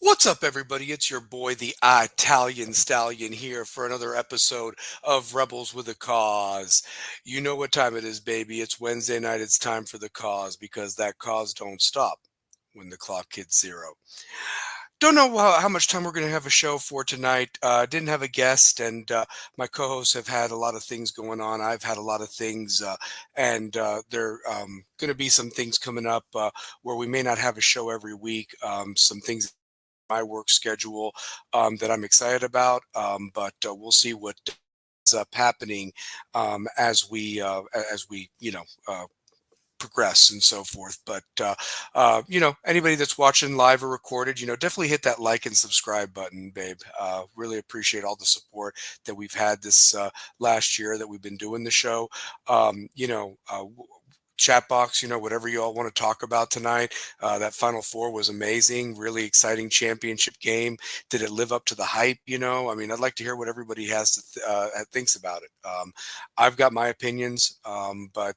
What's up, everybody? It's your boy, the Italian Stallion, here for another episode of Rebels with a Cause. You know what time it is, baby. It's Wednesday night. It's time for the cause because that cause don't stop when the clock hits zero. Don't know how much time we're going to have a show for tonight. Didn't have a guest, and my co-hosts have had a lot of things going on. I've had a lot of things, and there going to be some things coming up where we may not have a show every week. Some things my work schedule that I'm excited about, but we'll see what ends up happening as we progress and so forth. But anybody that's watching live or recorded, definitely hit that like and subscribe button, babe. Really appreciate all the support that we've had this last year that we've been doing the show. Chat box, whatever you all want to talk about tonight. That Final Four was amazing, really exciting championship game. Did it live up to the hype? I mean, I'd like to hear what everybody has to thinks about it. I've got my opinions, but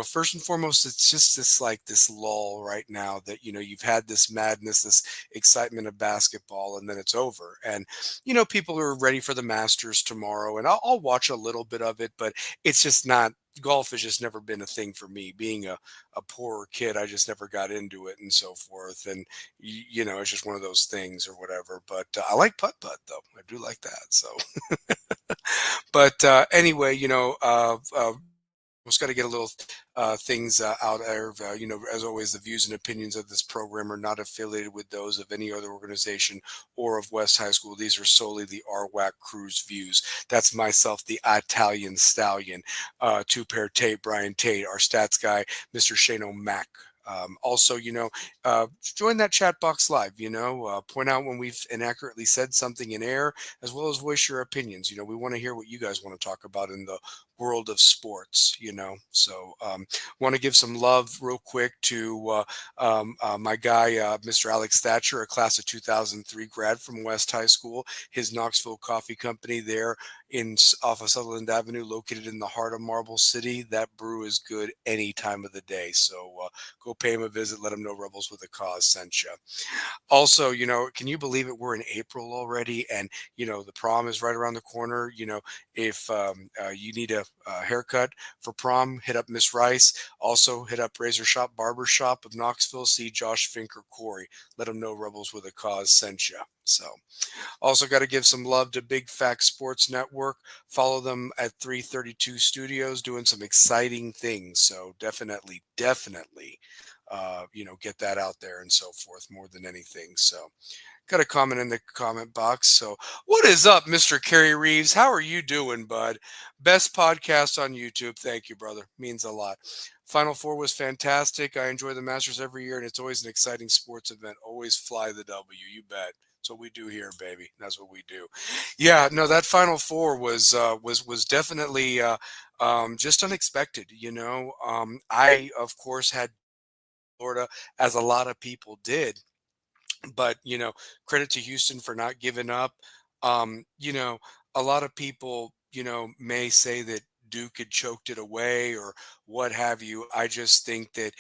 first and foremost, it's just this lull right now that you've had this madness, this excitement of basketball, and then it's over. And people are ready for the Masters tomorrow, and I'll watch a little bit of it, but it's just not. Golf has just never been a thing for me. Being a poorer kid, I just never got into it and so forth. And it's just one of those things or whatever. But I like putt putt though. I do like that. So, but anyway, just got to get a little things out there. As always, the views and opinions of this program are not affiliated with those of any other organization or of West High School. These are solely the RWAC Crew's views. That's myself, the Italian Stallion, two-pair Tate, Brian Tate, our stats guy, Mr. Shane O'Mac. Also, join that chat box live, point out when we've inaccurately said something in air, as well as voice your opinions. We want to hear what you guys want to talk about in the world of sports, So want to give some love real quick to my guy, Mr. Alex Thatcher, a class of 2003 grad from West High School, his Knoxville Coffee Company there off of Sutherland Avenue, located in the heart of Marble City. That brew is good any time of the day. So go pay him a visit. Let him know Rebels with a Cause sent you. Also, can you believe it? We're in April already, and the prom is right around the corner. If you need a haircut for prom, hit up Miss Rice. Also, hit up Razor Shop Barber Shop of Knoxville. See Josh Fink or Corey. Let them know Rebels with a Cause sent you. So, also got to give some love to Big Fact Sports Network. Follow them at 332 Studios, doing some exciting things. So definitely, get that out there and so forth more than anything. So, got a comment in the comment box. So, what is up, Mr. Kerry Reeves? How are you doing, bud? Best podcast on YouTube. Thank you, brother. Means a lot. Final Four was fantastic. I enjoy the Masters every year, and it's always an exciting sports event. Always fly the W. You bet. That's what we do here, baby. That's what we do. Yeah, no, that Final Four was definitely just unexpected. I of course had Florida, as a lot of people did, but credit to Houston for not giving up. A lot of people may say that Duke had choked it away or what have you. I just think that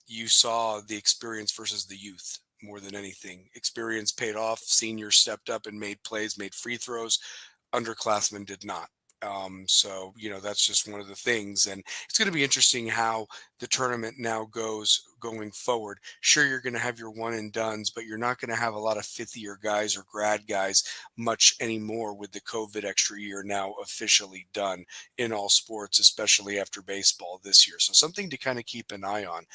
you saw the experience versus the youth more than anything. Experience paid off. Seniors stepped up and made plays, made free throws. Underclassmen did not. So that's just one of the things, and it's going to be interesting how the tournament now goes going forward. Sure, you're going to have your one and dones, but you're not going to have a lot of fifth year guys or grad guys much anymore with the COVID extra year now officially done in all sports, especially after baseball this year. So something to kind of keep an eye on.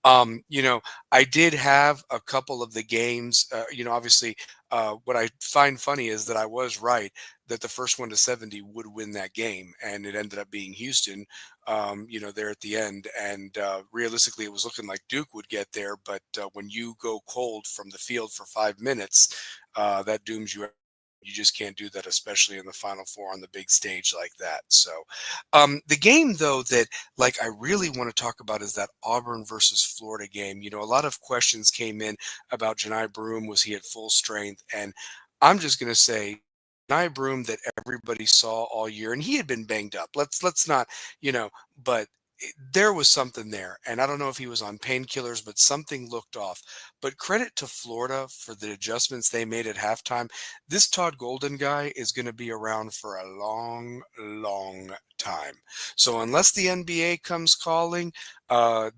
I did have a couple of the games, obviously, what I find funny is that I was right that the first one to 70 would win that game. And it ended up being Houston, there at the end. And realistically, it was looking like Duke would get there. But when you go cold from the field for 5 minutes, that dooms you. You just can't do that, especially in the Final Four on the big stage like that. So, the game, though, that I really want to talk about is that Auburn versus Florida game. A lot of questions came in about Janai Broom. Was he at full strength? And I'm just going to say, Janai Broom that everybody saw all year, and he had been banged up. Let's not, but there was something there. And I don't know if he was on painkillers, but something looked off. But credit to Florida for the adjustments they made at halftime. This Todd Golden guy is going to be around for a long, long time. So unless the NBA comes calling,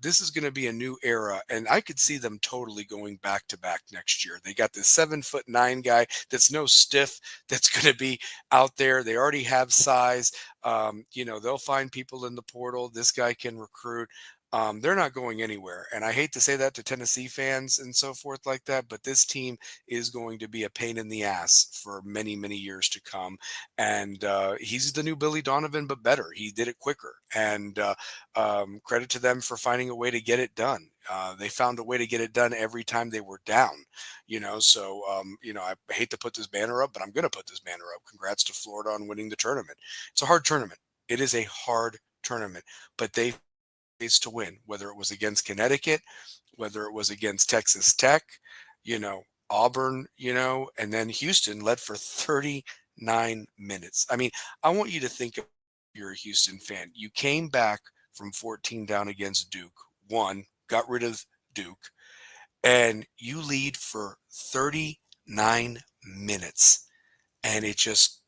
this is going to be a new era. And I could see them totally going back to back next year. They got this 7'9" guy that's no stiff that's going to be out there. They already have size. They'll find people in the portal. This guy can recruit. They're not going anywhere. And I hate to say that to Tennessee fans and so forth like that, but this team is going to be a pain in the ass for many, many years to come. And he's the new Billy Donovan, but better. He did it quicker. And credit to them for finding a way to get it done. They found a way to get it done every time they were down, I hate to put this banner up, but I'm going to put this banner up. Congrats to Florida on winning the tournament. It's a hard tournament. It is a hard tournament, but they faced to win, whether it was against Connecticut, whether it was against Texas Tech, Auburn, and then Houston led for 39 minutes. I mean, I want you to think if you're a Houston fan. You came back from 14 down against Duke, won, got rid of Duke, and you lead for 39 minutes. And it just,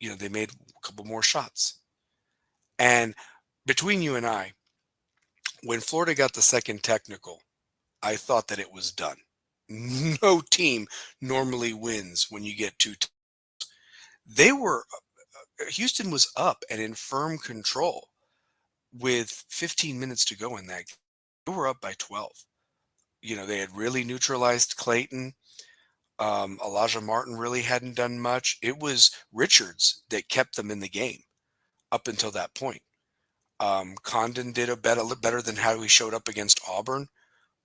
they made a couple more shots. And between you and I, when Florida got the second technical, I thought that it was done. No team normally wins when you get two. Houston was up and in firm control with 15 minutes to go in that game. They were up by 12. They had really neutralized Clayton. Elijah Martin really hadn't done much. It was Richards that kept them in the game up until that point. Condon did a better than how he showed up against Auburn,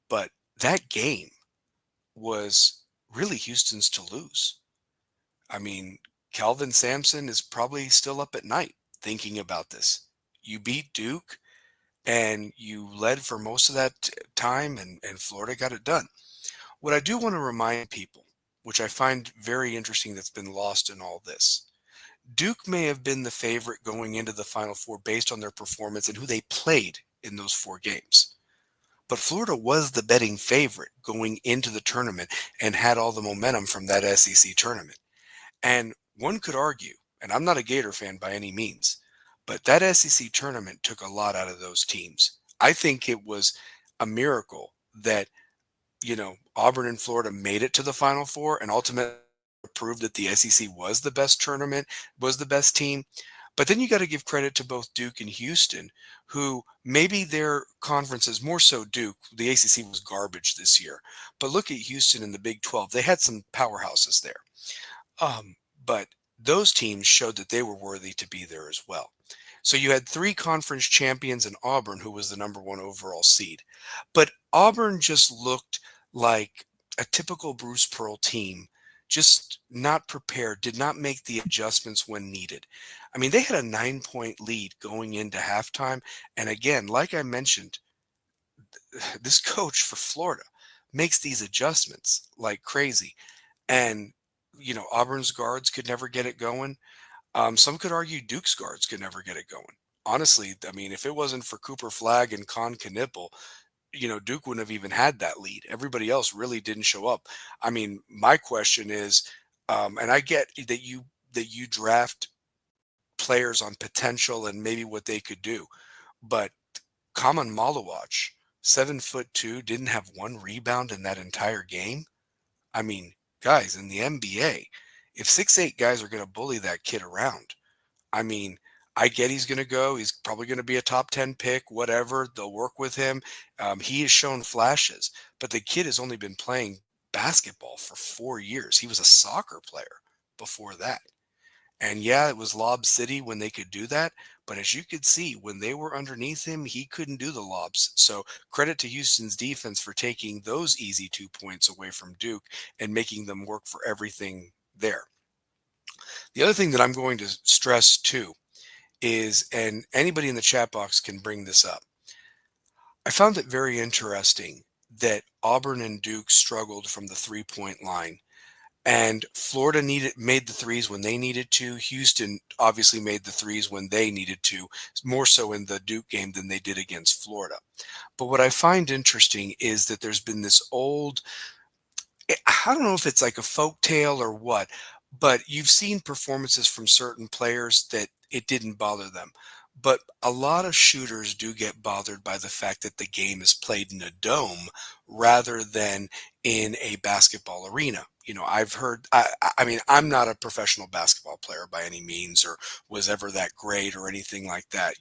but that game was really Houston's to lose. I mean, Calvin Sampson is probably still up at night thinking about this. You beat Duke and you led for most of that time, and Florida got it done. What I do want to remind people, which I find very interesting that's been lost in all this, Duke may have been the favorite going into the Final Four based on their performance and who they played in those 4 games. But Florida was the betting favorite going into the tournament and had all the momentum from that SEC tournament. And one could argue, and I'm not a Gator fan by any means, but that SEC tournament took a lot out of those teams. I think it was a miracle that, Auburn and Florida made it to the Final Four and ultimately proved that the SEC was the best tournament, was the best team. But then you got to give credit to both Duke and Houston, who maybe their conferences, more so Duke, the ACC was garbage this year. But look at Houston in the Big 12. They had some powerhouses there. But those teams showed that they were worthy to be there as well. So you had 3 conference champions in Auburn, who was the number 1 overall seed. But Auburn just looked like a typical Bruce Pearl team, just not prepared, did not make the adjustments when needed. I mean, they had a 9-point lead going into halftime. And again, like I mentioned, this coach for Florida makes these adjustments like crazy. And, Auburn's guards could never get it going. Some could argue Duke's guards could never get it going. Honestly, I mean, if it wasn't for Cooper Flagg and Con Knipple, Duke wouldn't have even had that lead. Everybody else really didn't show up. I mean, my question is, and I get that you draft players on potential and maybe what they could do, but Kaman Malawach, 7'2", didn't have 1 rebound in that entire game. I mean, guys, in the NBA, if 6'8" guys are going to bully that kid around, I mean, I get he's going to go. He's probably going to be a top 10 pick, whatever. They'll work with him. He has shown flashes, but the kid has only been playing basketball for 4 years. He was a soccer player before that. And yeah, it was Lob City when they could do that. But as you could see, when they were underneath him, he couldn't do the lobs. So credit to Houston's defense for taking those easy 2 points away from Duke and making them work for everything there. The other thing that I'm going to stress too is, and anybody in the chat box can bring this up, I found it very interesting that Auburn and Duke struggled from the 3-point line. And Florida made the threes when they needed to. Houston obviously made the threes when they needed to, more so in the Duke game than they did against Florida. But what I find interesting is that there's been this old, I don't know if it's like a folk tale or what, but you've seen performances from certain players that it didn't bother them. But a lot of shooters do get bothered by the fact that the game is played in a dome rather than in a basketball arena. I've heard, I mean, I'm not a professional basketball player by any means or was ever that great or anything like that.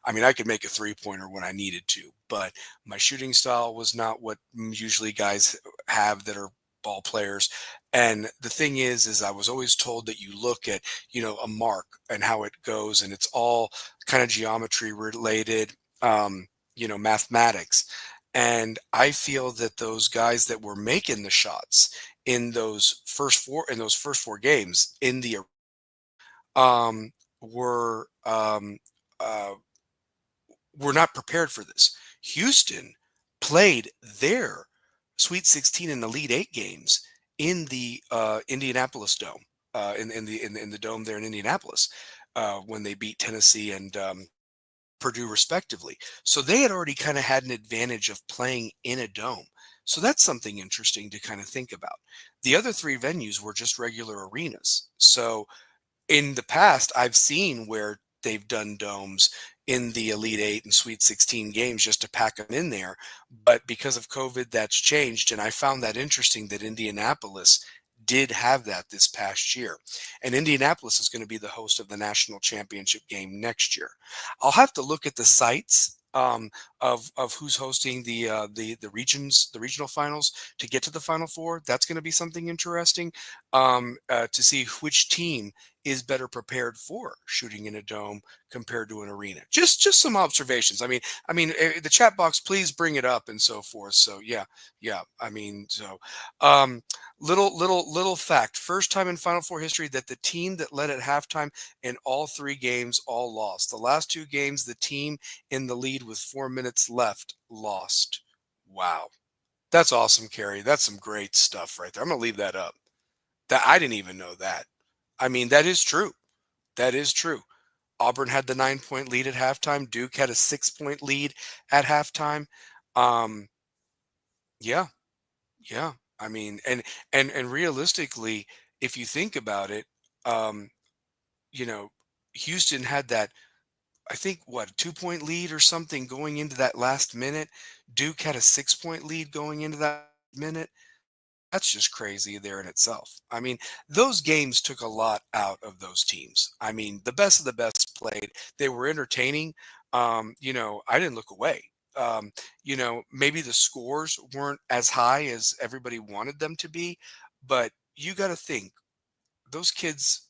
I mean, I could make a 3-pointer when I needed to, but my shooting style was not what usually guys have that are ball players. And the thing is I was always told that you look at, a mark and how it goes, and it's all kind of geometry related, mathematics. And I feel that those guys that were making the shots in those first four games in the were uh, were not prepared for this. Houston played their Sweet 16 and Elite Eight games in the Indianapolis Dome, in the dome there in Indianapolis, when they beat Tennessee and Purdue respectively. So they had already kind of had an advantage of playing in a dome. So that's something interesting to kind of think about. The other three venues were just regular arenas. So in the past, I've seen where they've done domes in the Elite Eight and Sweet 16 games just to pack them in there. But because of COVID, that's changed. And I found that interesting that Indianapolis did have that this past year. And Indianapolis is going to be the host of the national championship game next year. I'll have to look at the sites. Of who's hosting the regional finals to get to the Final Four. That's going to be something interesting to see which team is better prepared for shooting in a dome compared to an arena. Just some observations. The chat box, please bring it up and so forth. So yeah. Um, little fact: first time in Final Four history that the team that led at halftime in all three games all lost. The last two games, the team in the lead with 4 minutes left lost. Wow, that's awesome, Carrie. That's some great stuff right there. I'm gonna leave that up. That I didn't even know that. I mean, that is true. That is true. Auburn had the 9-point lead at halftime. Duke had a 6-point lead at halftime. Um, yeah, yeah. I mean, and realistically, if you think about it, um, you know, Houston had that, I think, what, a 2-point lead or something going into that last minute. Duke had a 6-point lead going into that minute. That's just crazy there in itself. I mean, those games took a lot out of those teams. I mean, the best of the best played. They were entertaining. I didn't look away. Maybe the scores weren't as high as everybody wanted them to be, but you got to think those kids,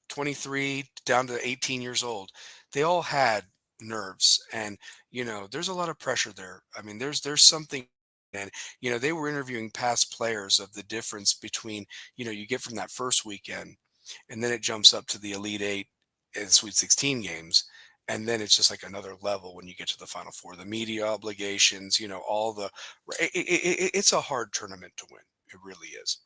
23 down to 18 years old, they all had nerves, and there's a lot of pressure there. I mean, there's something. And they were interviewing past players of the difference between you get from that first weekend, and then it jumps up to the Elite Eight and Sweet 16 games, and then it's just like another level when you get to the Final Four. The media obligations, all the it's a hard tournament to win. It really is.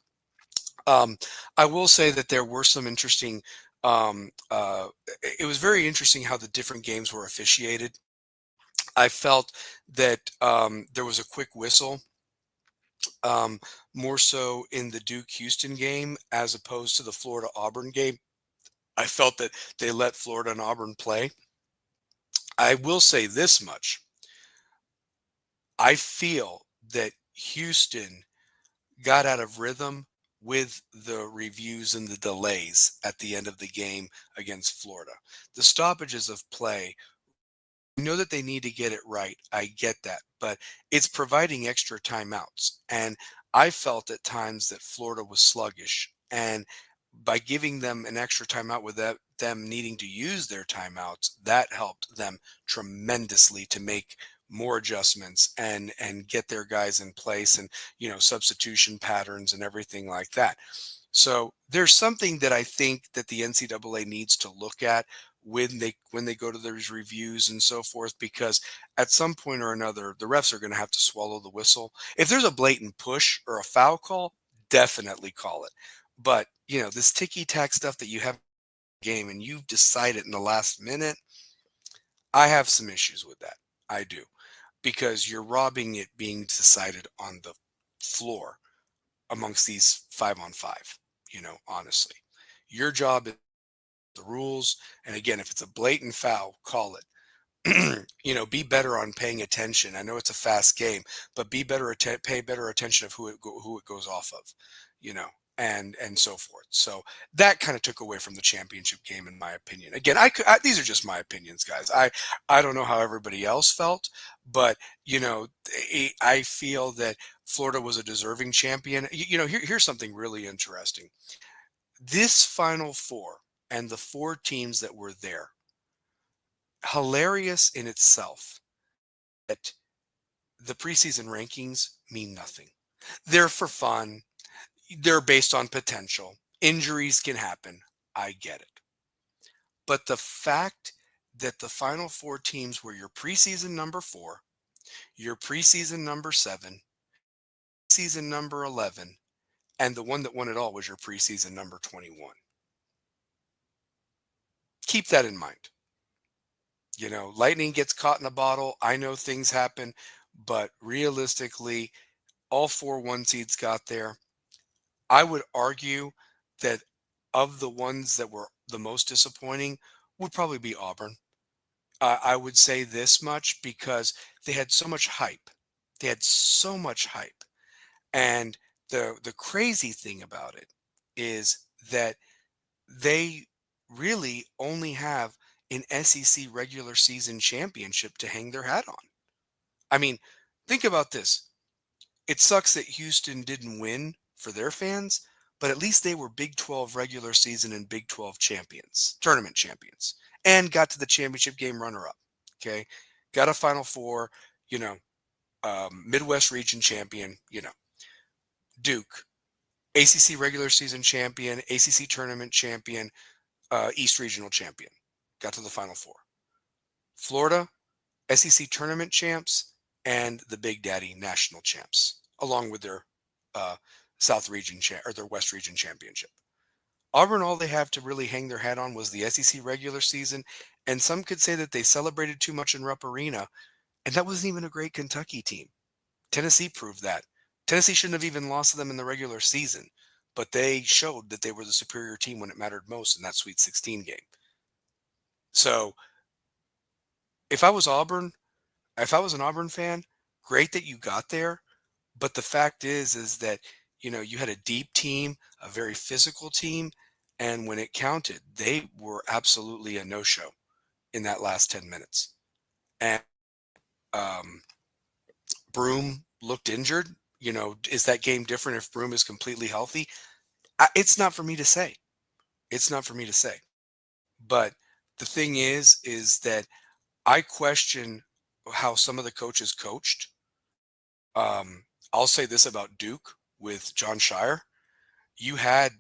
um, I will say that there were some interesting. It was very interesting how the different games were officiated. I felt that there was a quick whistle, um, more so in the Duke Houston game as opposed to the Florida Auburn game. I felt that they let Florida and Auburn play. I will say this much: I feel that Houston got out of rhythm with the reviews and the delays at the end of the game against Florida. The stoppages of play, I know that they need to get it right. I get that, but it's providing extra timeouts. And I felt at times that Florida was sluggish. And by giving them an extra timeout with them needing to use their timeouts, that helped them tremendously to make more adjustments and get their guys in place, and substitution patterns and everything like that. So there's something that I think that the NCAA needs to look at when they go to those reviews and so forth, because at some point or another, the refs are going to have to swallow the whistle. If there's a blatant push or a foul call, definitely call it. But, this ticky-tack stuff that you have in the game and you decide it in the last minute, I have some issues with that. I do. Because you're robbing it being decided on the floor amongst these 5-on-5, honestly. Your job is the rules. And again, if it's a blatant foul, call it. Be better on paying attention. I know it's a fast game, but pay better attention of who it goes off of, you know, and so forth. So that kind of took away from the championship game, in my opinion. Again, these are just my opinions, guys. I don't know how everybody else felt, but I feel that Florida was a deserving champion. Here's something really interesting. This Final Four and the four teams that were there, hilarious in itself that the preseason rankings mean nothing. They're for fun. They're based on potential. Injuries can happen. I get it. But the fact that the final four teams were your preseason number 4, your preseason number 7, season number 11, and the one that won it all was your preseason number 21. Keep that in mind. Lightning gets caught in a bottle. I know things happen, but realistically, all 4 1 seeds got there. I would argue that of the ones that were the most disappointing would probably be Auburn. I would say this much because they had so much hype. They had so much hype. And the crazy thing about it is that they really only have an SEC regular season championship to hang their hat on. I mean, think about this. It sucks that Houston didn't win for their fans, but at least they were Big 12 regular season and Big 12 champions, tournament champions, and got to the championship game runner up. Okay. Got a Final Four, you know, Midwest region champion, Duke, ACC regular season champion, ACC tournament champion, East regional champion. Got to the Final Four. Florida, SEC tournament champs, and the Big Daddy national champs, along with their uh, South region or their West region championship. Auburn, all they have to really hang their hat on was the SEC regular season, and some could say that they celebrated too much in Rupp Arena, and that wasn't even a great Kentucky team. Tennessee proved that. Tennessee shouldn't have even lost to them in the regular season, but they showed that they were the superior team when it mattered most in that Sweet 16 game. So if I was Auburn, if I was an Auburn fan, great that you got there. But the fact is that, you had a deep team, a very physical team. And when it counted, they were absolutely a no-show in that last 10 minutes. And um, Broom looked injured. Is that game different if Broom is completely healthy? It's not for me to say. It's not for me to say. But the thing is that I question how some of the coaches coached. I'll say this about Duke with John Shire. You had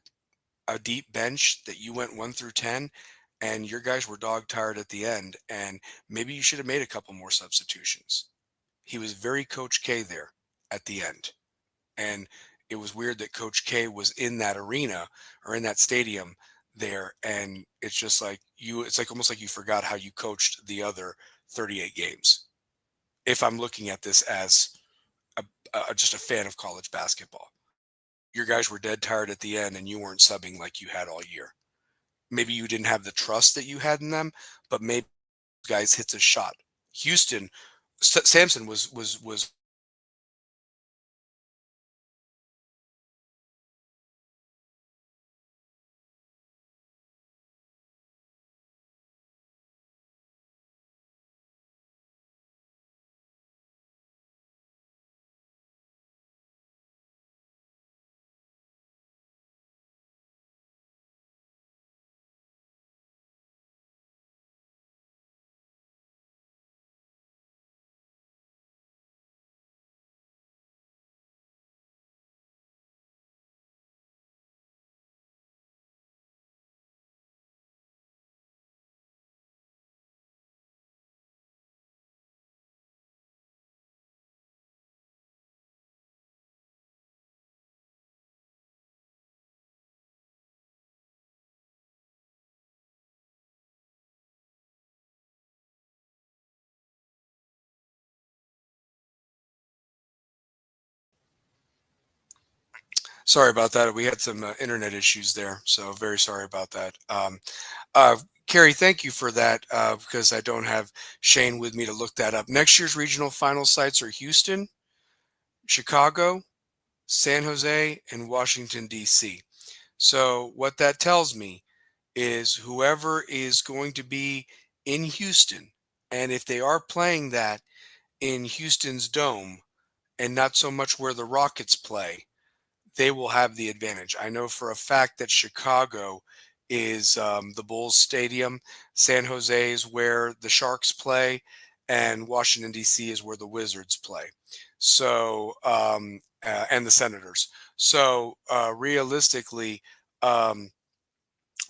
a deep bench that you went 1 through 10, and your guys were dog tired at the end, and maybe you should have made a couple more substitutions. He was very Coach K there at the end. And it was weird that Coach K was in that arena or in that stadium there. And it's just like it's like almost like you forgot how you coached the other 38 games. If I'm looking at this as just a fan of college basketball, your guys were dead tired at the end and you weren't subbing like you had all year. Maybe you didn't have the trust that you had in them, but maybe guys hits a shot. Houston, Samson was Sorry about that. We had some internet issues there, so very sorry about that. Uh, Carrie, thank you for that because I don't have Shane with me to look that up. Next year's regional final sites are Houston, Chicago, San Jose, and Washington, D.C. So, what that tells me is whoever is going to be in Houston, and if they are playing that in Houston's dome and not so much where the Rockets play, they will have the advantage. I know for a fact that Chicago is the Bulls Stadium, San Jose is where the Sharks play, and Washington D.C. is where the Wizards play. So and the Senators. So realistically.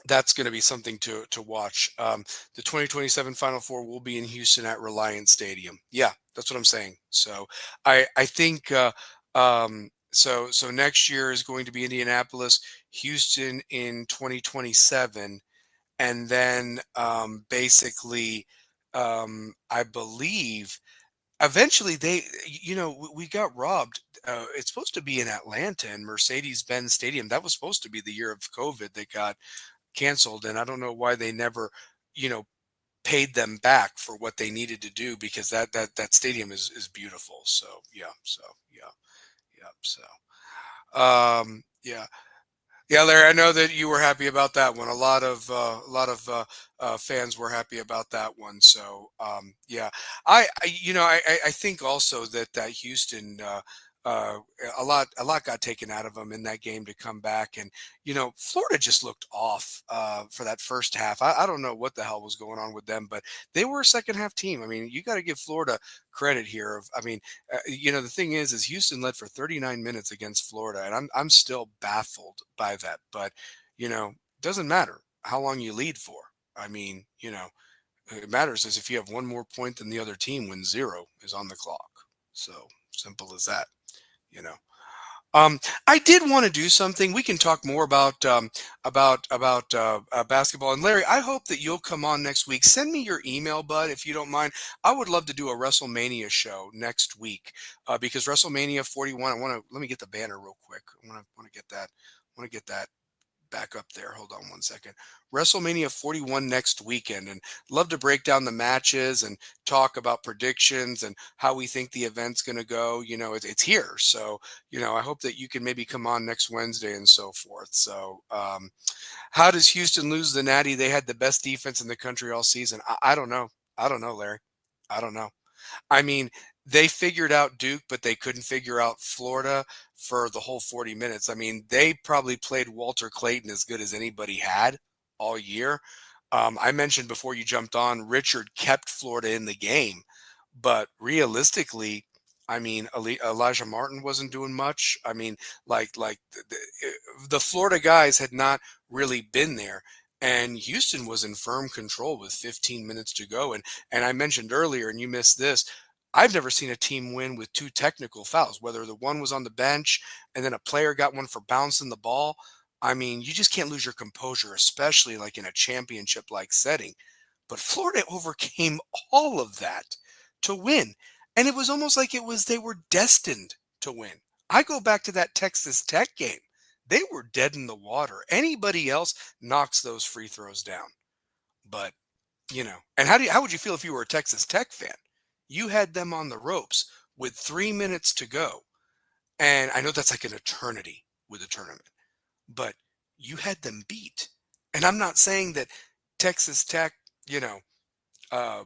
That's going to be something to watch. The 2027 Final Four will be in Houston at Reliant Stadium. Yeah, that's what I'm saying. So I think so next year is going to be Indianapolis, Houston in 2027, and then basically I believe eventually we got robbed. It's supposed to be in Atlanta and Mercedes-Benz Stadium. That was supposed to be the year of COVID that got canceled, and I don't know why they never, you know, paid them back for what they needed to do because that stadium is beautiful. So yeah, yeah, yeah. Yeah, Larry, I know that you were happy about that one. A lot of fans were happy about that one. So yeah, I think also that Houston uh, a lot got taken out of them in that game to come back, and Florida just looked off for that first half. I don't know what the hell was going on with them, but they were a second half team. I mean, you got to give Florida credit here. I mean, the thing is Houston led for 39 minutes against Florida, and I'm still baffled by that. But it doesn't matter how long you lead for. I mean, it matters is if you have one more point than the other team when zero is on the clock. So simple as that. You know. Um, I did want to do something. We can talk more about basketball. And Larry, I hope that you'll come on next week. Send me your email, bud, if you don't mind. I would love to do a WrestleMania show next week because WrestleMania 41. Let me get the banner real quick. I want to get that. I want to get that back up there. Hold on one second. WrestleMania 41 next weekend, and love to break down the matches and talk about predictions and how we think the event's going to go. It's here, so I hope that you can maybe come on next Wednesday and so forth. So, how does Houston lose the Natty? They had the best defense in the country all season. I don't know. I don't know, Larry. I don't know. I mean, they figured out Duke, but they couldn't figure out Florida for the whole 40 minutes. I mean, they probably played Walter Clayton as good as anybody had all year. I mentioned before you jumped on, Richard kept Florida in the game, but realistically, I mean, Elijah Martin wasn't doing much. I mean, like the Florida guys had not really been there, and Houston was in firm control with 15 minutes to go. And I mentioned earlier, and you missed this. I've never seen a team win with two technical fouls, whether the one was on the bench and then a player got one for bouncing the ball. I mean, you just can't lose your composure, especially like in a championship like setting. But Florida overcame all of that to win. And it was almost like they were destined to win. I go back to that Texas Tech game. They were dead in the water. Anybody else knocks those free throws down. But and how would you feel if you were a Texas Tech fan? You had them on the ropes with 3 minutes to go. And I know that's like an eternity with a tournament, but you had them beat. And I'm not saying that Texas Tech,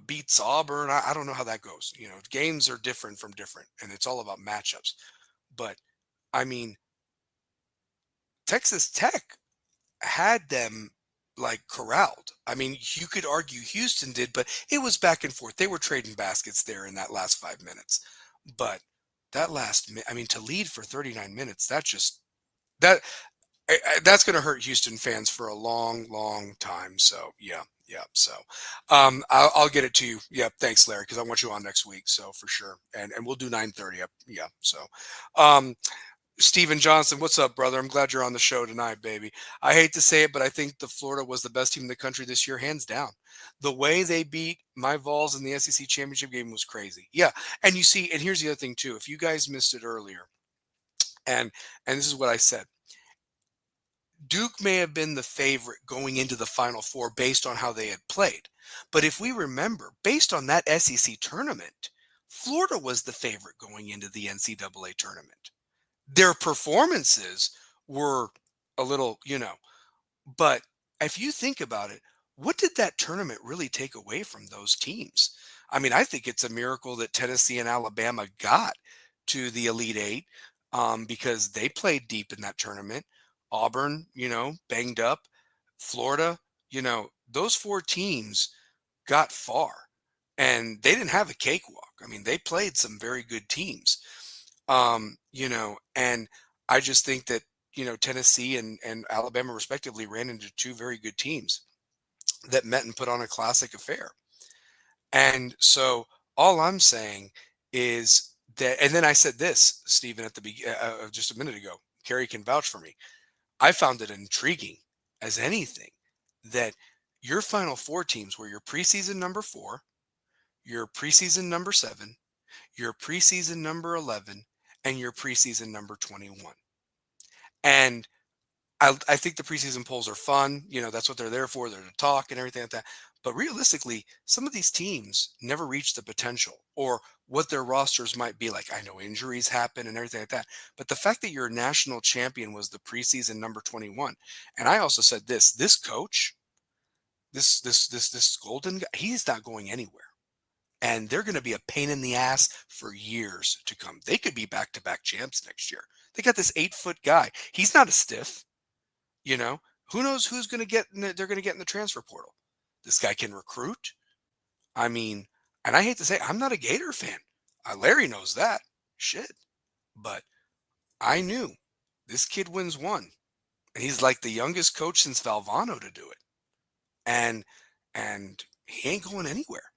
beats Auburn. I don't know how that goes. Games are different from different, and it's all about matchups. But I mean, Texas Tech had them like corralled. I mean, you could argue Houston did, but it was back and forth. They were trading baskets there in that last 5 minutes. But that I mean, to lead for 39 minutes, that that's going to hurt Houston fans for a long, long time. So yeah, yeah. So I'll get it to you. Yeah, thanks, Larry, because I want you on next week. So for sure, and we'll do 9:30. Yeah. So, um, Steven Johnson, what's up, brother? I'm glad you're on the show tonight, baby. I hate to say it, but I think the Florida was the best team in the country this year, hands down. The way they beat my Vols in the SEC championship game was crazy. Yeah, and here's the other thing too. If you guys missed it earlier, and this is what I said. Duke may have been the favorite going into the Final Four based on how they had played. But if we remember, based on that SEC tournament, Florida was the favorite going into the NCAA tournament. Their performances were a little, but if you think about it, what did that tournament really take away from those teams? I mean, I think it's a miracle that Tennessee and Alabama got to the Elite Eight, because they played deep in that tournament. Auburn, banged up. Florida, those four teams got far, and they didn't have a cakewalk. I mean, they played some very good teams. And I just think that, Tennessee and Alabama respectively ran into two very good teams that met and put on a classic affair. And so all I'm saying is that, and then I said this, Stephen, at the beginning, just a minute ago, Carrie can vouch for me. I found it intriguing as anything that your Final Four teams were your preseason number 4, your preseason number 7, your preseason number 11, and your preseason number 21. And I think the preseason polls are fun. That's what they're there for. They're to talk and everything like that. But realistically, some of these teams never reach the potential or what their rosters might be like. I know injuries happen and everything like that. But the fact that your national champion was the preseason number 21. And I also said this coach, this Golden guy, he's not going anywhere. And they're going to be a pain in the ass for years to come. They could be back-to-back champs next year. They got this 8-foot guy. He's not a stiff. Who knows who's going to they're going to get in the transfer portal. This guy can recruit. I mean, and I hate to say, I'm not a Gator fan. Larry knows that. Shit. But I knew this kid wins one. And he's like the youngest coach since Valvano to do it. And he ain't going anywhere.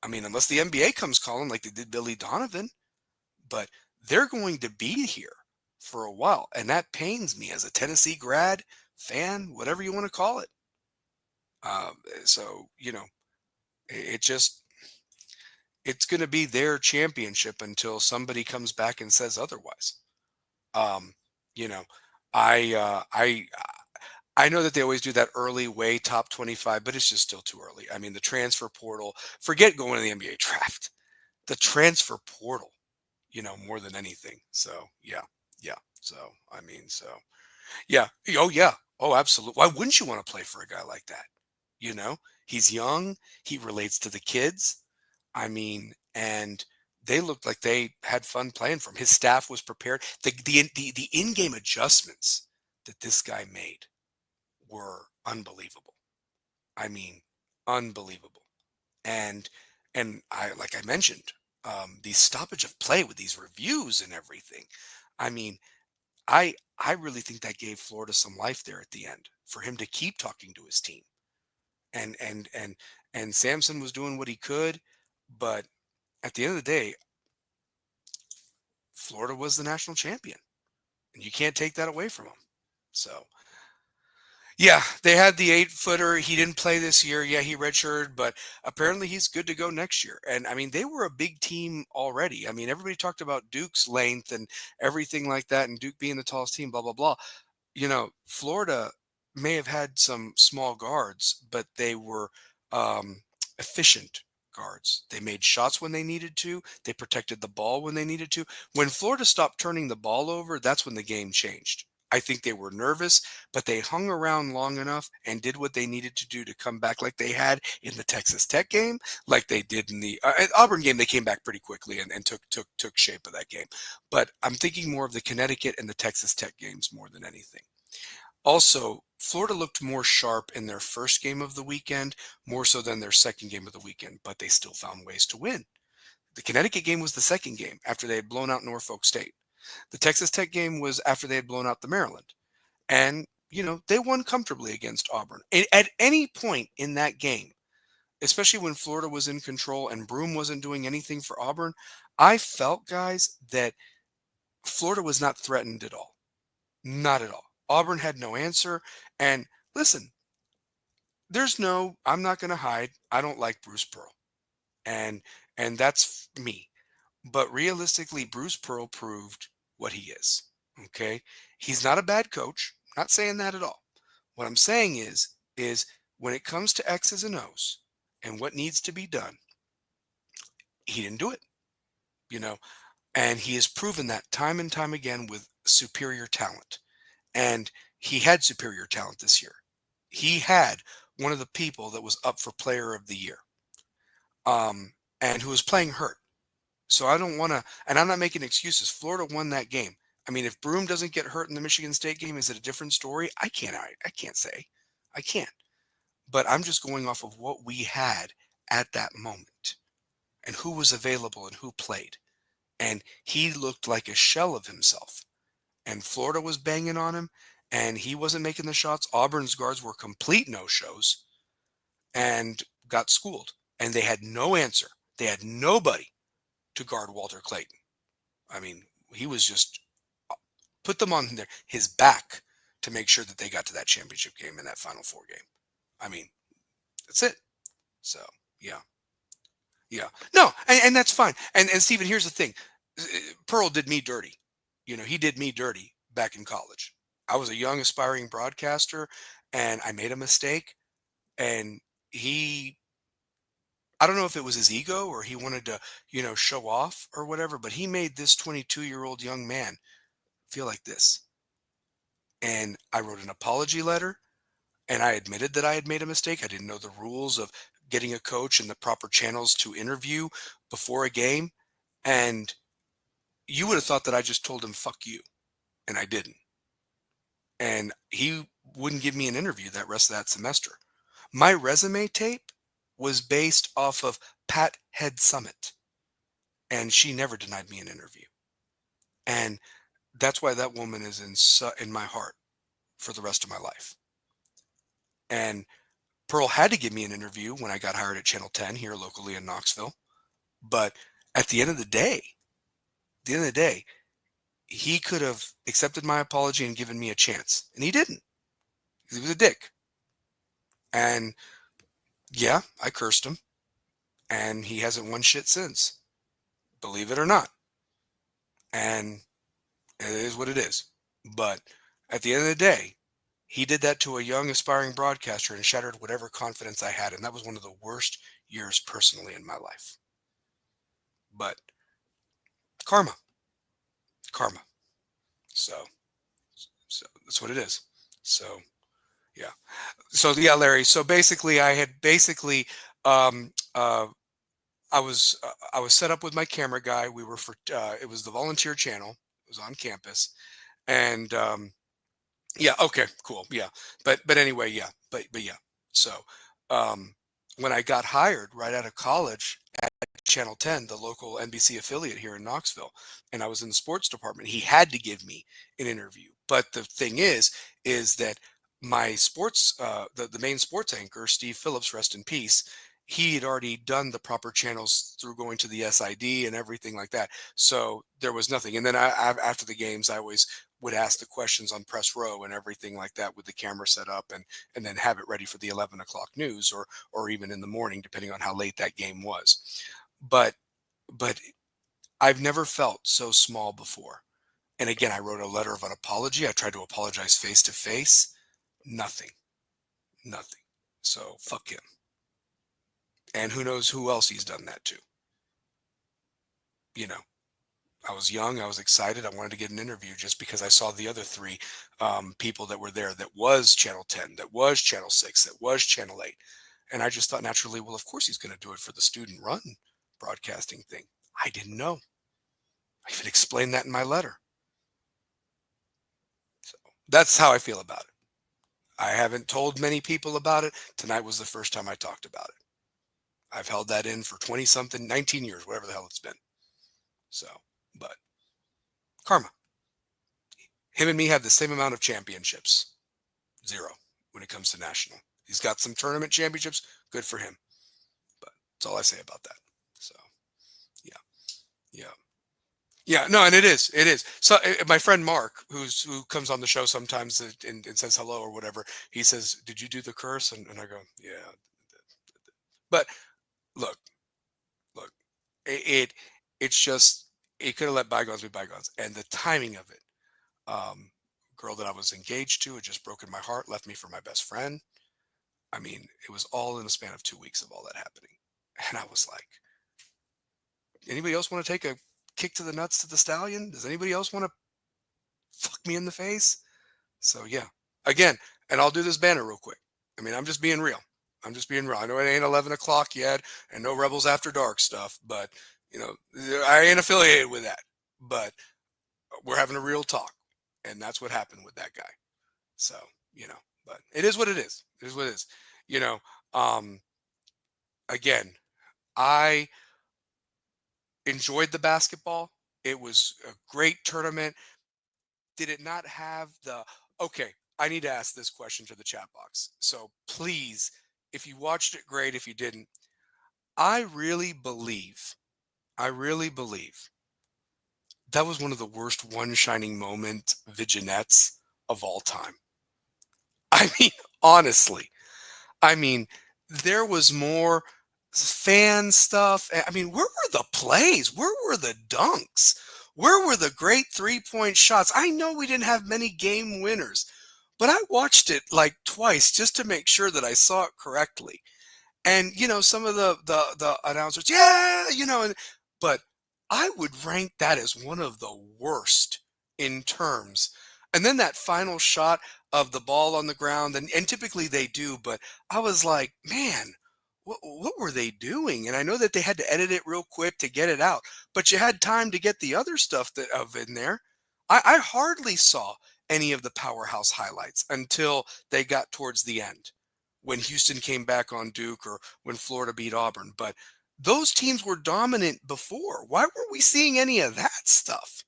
I mean, unless the NBA comes calling like they did Billy Donovan. But they're going to be here for a while. And that pains me as a Tennessee grad, fan, whatever you want to call it. So, it's going to be their championship until somebody comes back and says otherwise. Um, you know, I know that they always do that early way top 25, but it's just still too early. I mean, the transfer portal, forget going to the NBA draft, the transfer portal, more than anything. So yeah. So, I mean, yeah. Oh yeah. Oh, absolutely. Why wouldn't you want to play for a guy like that? He's young. He relates to the kids. I mean, and they looked like they had fun playing for him. His staff was prepared. The in-game adjustments that this guy made were unbelievable. I mean, unbelievable. And like I mentioned, the stoppage of play with these reviews and everything. I mean, I really think that gave Florida some life there at the end for him to keep talking to his team. And Samson was doing what he could, but at the end of the day, Florida was the national champion, and you can't take that away from him. So, yeah, they had the 8-footer. He didn't play this year. Yeah, he redshirted, but apparently he's good to go next year. And I mean, they were a big team already. I mean, everybody talked about Duke's length and everything like that, and Duke being the tallest team, blah, blah, blah. Florida may have had some small guards, but they were efficient guards. They made shots when they needed to. They protected the ball when they needed to. When Florida stopped turning the ball over, that's when the game changed. I think they were nervous, but they hung around long enough and did what they needed to do to come back like they had in the Texas Tech game, like they did in the Auburn game. They came back pretty quickly and took shape of that game. But I'm thinking more of the Connecticut and the Texas Tech games more than anything. Also, Florida looked more sharp in their first game of the weekend, more so than their second game of the weekend, but they still found ways to win. The Connecticut game was the second game after they had blown out Norfolk State. The Texas Tech game was after they had blown out the Maryland. And, they won comfortably against Auburn. At any point in that game, especially when Florida was in control and Broome wasn't doing anything for Auburn, I felt, guys, that Florida was not threatened at all. Not at all. Auburn had no answer. And listen, I'm not going to hide. I don't like Bruce Pearl. And that's me. But realistically, Bruce Pearl proved what he is. Okay. He's not a bad coach. Not saying that at all. What I'm saying is when it comes to X's and O's and what needs to be done, he didn't do it, you know, and he has proven that time and time again with superior talent. And he had superior talent this year. He had one of the people that was up for player of the year, and who was playing hurt. So I don't want to, and I'm not making excuses. Florida won that game. I mean, if Broom doesn't get hurt in the Michigan State game, is it a different story? I can't say. I can't. But I'm just going off of what we had at that moment and who was available and who played. And he looked like a shell of himself. And Florida was banging on him and he wasn't making the shots. Auburn's guards were complete no-shows and got schooled. And they had no answer. They had nobody to guard Walter Clayton. I mean, he was just put them on his back to make sure that they got to that championship game in that Final Four game. I mean, that's it. So, yeah. Yeah. No, and that's fine. And Steven, here's the thing. Pearl did me dirty. He did me dirty back in college. I was a young aspiring broadcaster and I made a mistake and he I don't know if it was his ego or he wanted to, show off or whatever, but he made this 22-year-old young man feel like this. And I wrote an apology letter and I admitted that I had made a mistake. I didn't know the rules of getting a coach and the proper channels to interview before a game. And you would have thought that I just told him, fuck you. And I didn't. And he wouldn't give me an interview that rest of that semester. My resume tape was based off of Pat Head Summit. And she never denied me an interview. And that's why that woman is in my heart for the rest of my life. And Pearl had to give me an interview when I got hired at Channel 10 here locally in Knoxville. But at the end of the day, he could have accepted my apology and given me a chance. And he didn't. He was a dick. And yeah, I cursed him. And he hasn't won shit since. Believe it or not. And it is what it is. But at the end of the day, he did that to a young aspiring broadcaster and shattered whatever confidence I had. And that was one of the worst years personally in my life. But karma. So that's what it is. So yeah. So yeah, Larry. So basically, um, uh, I was set up with my camera guy. We were it was the volunteer channel. It was on campus, and yeah, okay, cool, yeah. But anyway, yeah, but yeah. So um, when I got hired right out of college at Channel 10, the local NBC affiliate here in Knoxville, and I was in the sports department, he had to give me an interview. But the thing is that my sports, the main sports anchor, Steve Phillips, rest in peace, he had already done the proper channels through going to the SID and everything like that. So there was nothing. And then after the games, I always would ask the questions on press row and everything like that with the camera set up and then have it ready for the 11 o'clock news or even in the morning, depending on how late that game was. But but I've never felt so small before. And again, I wrote a letter of an apology. I tried to apologize face to face. Nothing. Nothing. So fuck him. And who knows who else he's done that to. You know, I was young. I was excited. I wanted to get an interview just because I saw the other three people that were there. That was Channel 10, that was Channel 6, that was Channel 8. And I just thought naturally, well, of course he's going to do it for the student run broadcasting thing. I didn't know. I even explained that in my letter. So that's how I feel about it. I haven't told many people about it. Tonight was the first time I talked about it. I've held that in for 20 something, 19 years, whatever the hell it's been. So, but karma. Him and me have the same amount of championships. 0 when it comes to national. He's got some tournament championships. Good for him. But that's all I say about that. So, yeah. Yeah. Yeah, no, and it is. It is. So my friend Mark, who comes on the show sometimes and says hello or whatever, he says, "Did you do the curse?" And I go, "Yeah." But look, look, it it's just it could have let bygones be bygones, and the timing of it, um, Girl that I was engaged to had just broken my heart, left me for my best friend. I mean, it was all in the span of 2 weeks of all that happening. And I was like, anybody else want to take a kick to the nuts to the stallion? Does anybody else want to fuck me in the face? So yeah, again, and I'll do this banner real quick. I mean, I'm just being real. I'm just being real. I know it ain't 11 o'clock yet and no Rebels After Dark stuff, but I ain't affiliated with that. But we're having a real talk, and that's what happened with that guy. So, but it is what it is. It is what it is. You know, um, again, I enjoyed the basketball. It was a great tournament. Did it not have okay, I need to ask this question to the chat box. So please, if you watched it, great. If you didn't, I really believe, I really believe that was one of the worst one shining moment vignettes of all time. I mean, honestly, I mean, there was more fan stuff. I mean, where were the plays? Where were the dunks? Where were the great 3-point shots? I know we didn't have many game winners, but I watched it like twice just to make sure that I saw it correctly. And some of the announcers, yeah, but I would rank that as one of the worst in terms. And then that final shot of the ball on the ground, and typically they do, but I was like, man, what were they doing? And I know that they had to edit it real quick to get it out, but you had time to get the other stuff in there. I hardly saw any of the powerhouse highlights until they got towards the end, when Houston came back on Duke or when Florida beat Auburn. But those teams were dominant before. Why weren't we seeing any of that stuff?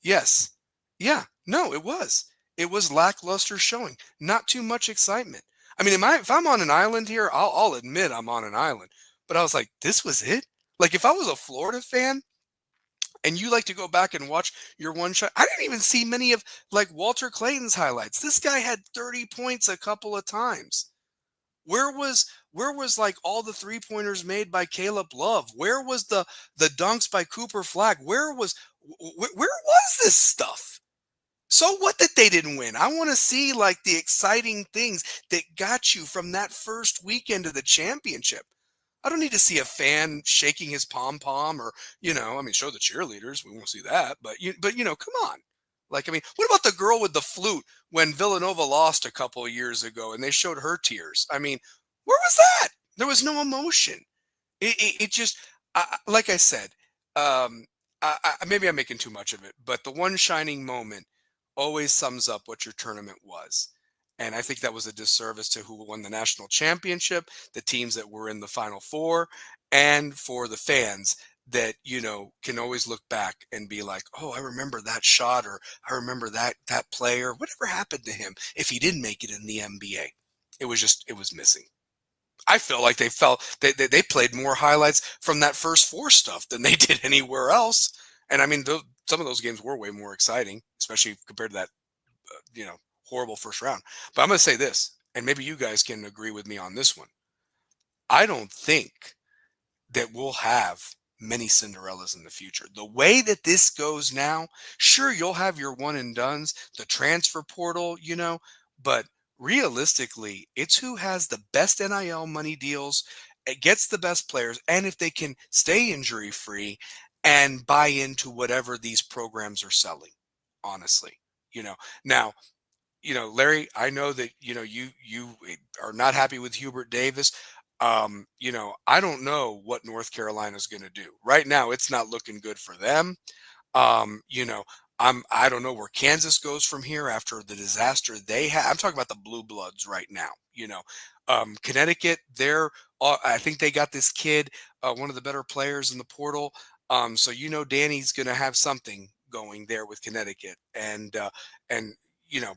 Yes. Yeah. No, it was. It was lackluster showing. Not too much excitement. I mean, if I'm on an island here, I'll admit I'm on an island. But I was like, this was it? Like, if I was a Florida fan and you like to go back and watch your one shot, I didn't even see many of like Walter Clayton's highlights. This guy had 30 points a couple of times. Where was like all the 3-pointers made by Caleb Love? Where was the dunks by Cooper Flag? Where was this stuff? So what that they didn't win? I want to see like the exciting things that got you from that first weekend of the championship. I don't need to see a fan shaking his pom pom or, I mean, show the cheerleaders. We won't see that, but come on. Like, I mean, what about the girl with the flute when Villanova lost a couple of years ago and they showed her tears? I mean, where was that? There was no emotion. It just, like I said, maybe I'm making too much of it, but the one shining moment always sums up what your tournament was. And I think that was a disservice to who won the national championship, the teams that were in the Final Four, and for the fans that, can always look back and be like, oh, I remember that shot, or I remember that player. Whatever happened to him if he didn't make it in the NBA? It was missing. I feel like they played more highlights from that first four stuff than they did anywhere else. And I mean, some of those games were way more exciting, especially compared to that, horrible first round. But I'm going to say this, and maybe you guys can agree with me on this one. I don't think that we'll have many Cinderellas in the future. The way that this goes now, sure, you'll have your one and dones, the transfer portal, but realistically, it's who has the best NIL money deals, it gets the best players, and if they can stay injury free and buy into whatever these programs are selling, honestly. Now, Larry, I know that, you are not happy with Hubert Davis. I don't know what North Carolina is going to do. Right now, it's not looking good for them. Um, you know, I don't know where Kansas goes from here after the disaster they had. I'm talking about the Blue Bloods right now. Connecticut, I think they got this kid, one of the better players in the portal. So Danny's going to have something going there with Connecticut, and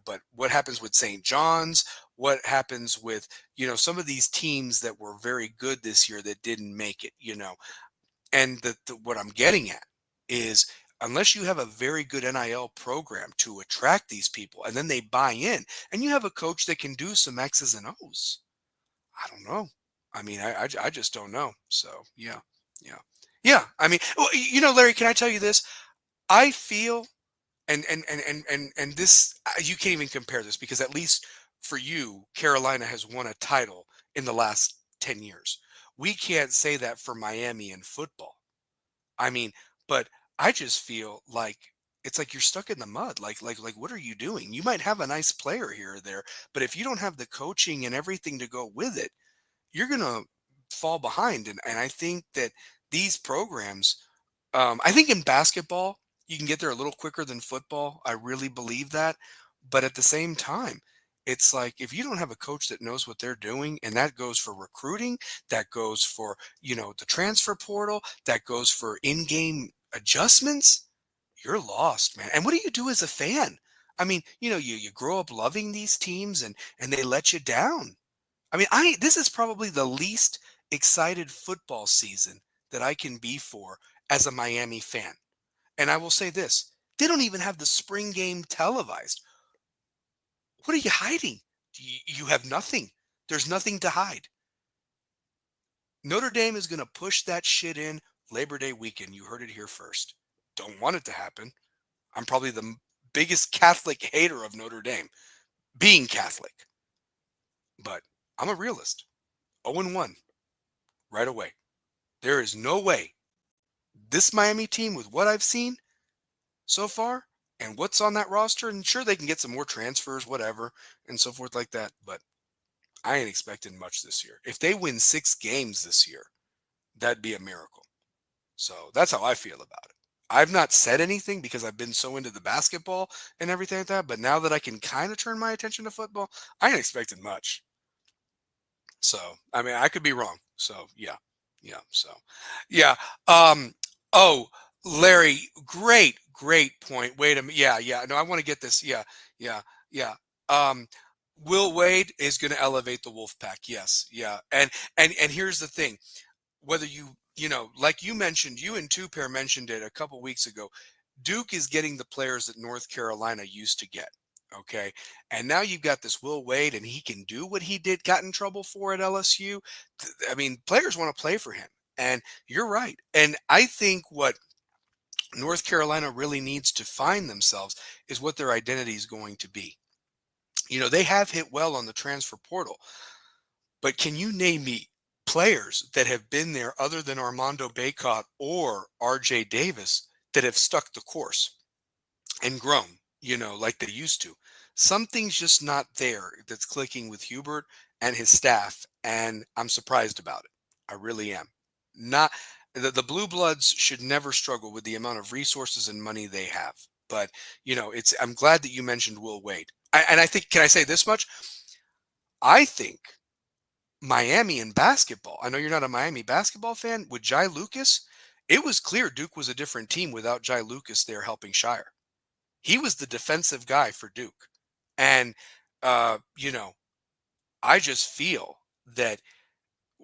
but what happens with St. John's? What happens with some of these teams that were very good this year that didn't make it? And what I'm getting at is, unless you have a very good NIL program to attract these people and then they buy in and you have a coach that can do some X's and O's, I don't know. I mean, I just don't know. So, yeah, yeah. Yeah. I mean, well, Larry, can I tell you this? I feel And this, you can't even compare this, because at least for you, Carolina has won a title in the last 10 years. We can't say that for Miami in football. I mean, but I just feel like it's like you're stuck in the mud. Like what are you doing? You might have a nice player here or there, but if you don't have the coaching and everything to go with it, you're gonna fall behind. And I think that these programs, I think in basketball, you can get there a little quicker than football. I really believe that. But at the same time, it's like if you don't have a coach that knows what they're doing, and that goes for recruiting, that goes for, the transfer portal, that goes for in-game adjustments, you're lost, man. And what do you do as a fan? I mean, you grow up loving these teams, and they let you down. I mean, this is probably the least excited football season that I can be for as a Miami fan. And I will say this, they don't even have the spring game televised. What are you hiding? You have nothing. There's nothing to hide. Notre Dame is going to push that shit in Labor Day weekend. You heard it here first. Don't want it to happen. I'm probably the biggest Catholic hater of Notre Dame, being Catholic. But I'm a realist. 0-1 right away. There is no way this Miami team, with what I've seen so far and what's on that roster, and sure, they can get some more transfers, whatever, and so forth like that, but I ain't expecting much this year. If they win 6 games this year, that'd be a miracle. So that's how I feel about it. I've not said anything because I've been so into the basketball and everything like that, but now that I can kind of turn my attention to football, I ain't expecting much. So, I mean, I could be wrong. So, yeah. Yeah. So, yeah. Oh, Larry, great point. Wait a minute. Yeah. No, I want to get this. Yeah. Um, Will Wade is going to elevate the Wolfpack. Yes. Yeah. And here's the thing. Whether like you mentioned, you and Two Pair mentioned it a couple weeks ago, Duke is getting the players that North Carolina used to get. Okay. And now you've got this Will Wade, and he can do what he got in trouble for at LSU. I mean, players want to play for him. And you're right. And I think what North Carolina really needs to find themselves is what their identity is going to be. They have hit well on the transfer portal, but can you name me players that have been there other than Armando Bacot or RJ Davis that have stuck the course and grown, like they used to? Something's just not there that's clicking with Hubert and his staff, and I'm surprised about it. I really am. Not the Blue Bloods should never struggle with the amount of resources and money they have. But, I'm glad that you mentioned Will Wade. And I think, can I say this much? I think Miami in basketball. I know you're not a Miami basketball fan. With Jai Lucas, it was clear Duke was a different team without Jai Lucas there helping Shire. He was the defensive guy for Duke. And, I just feel that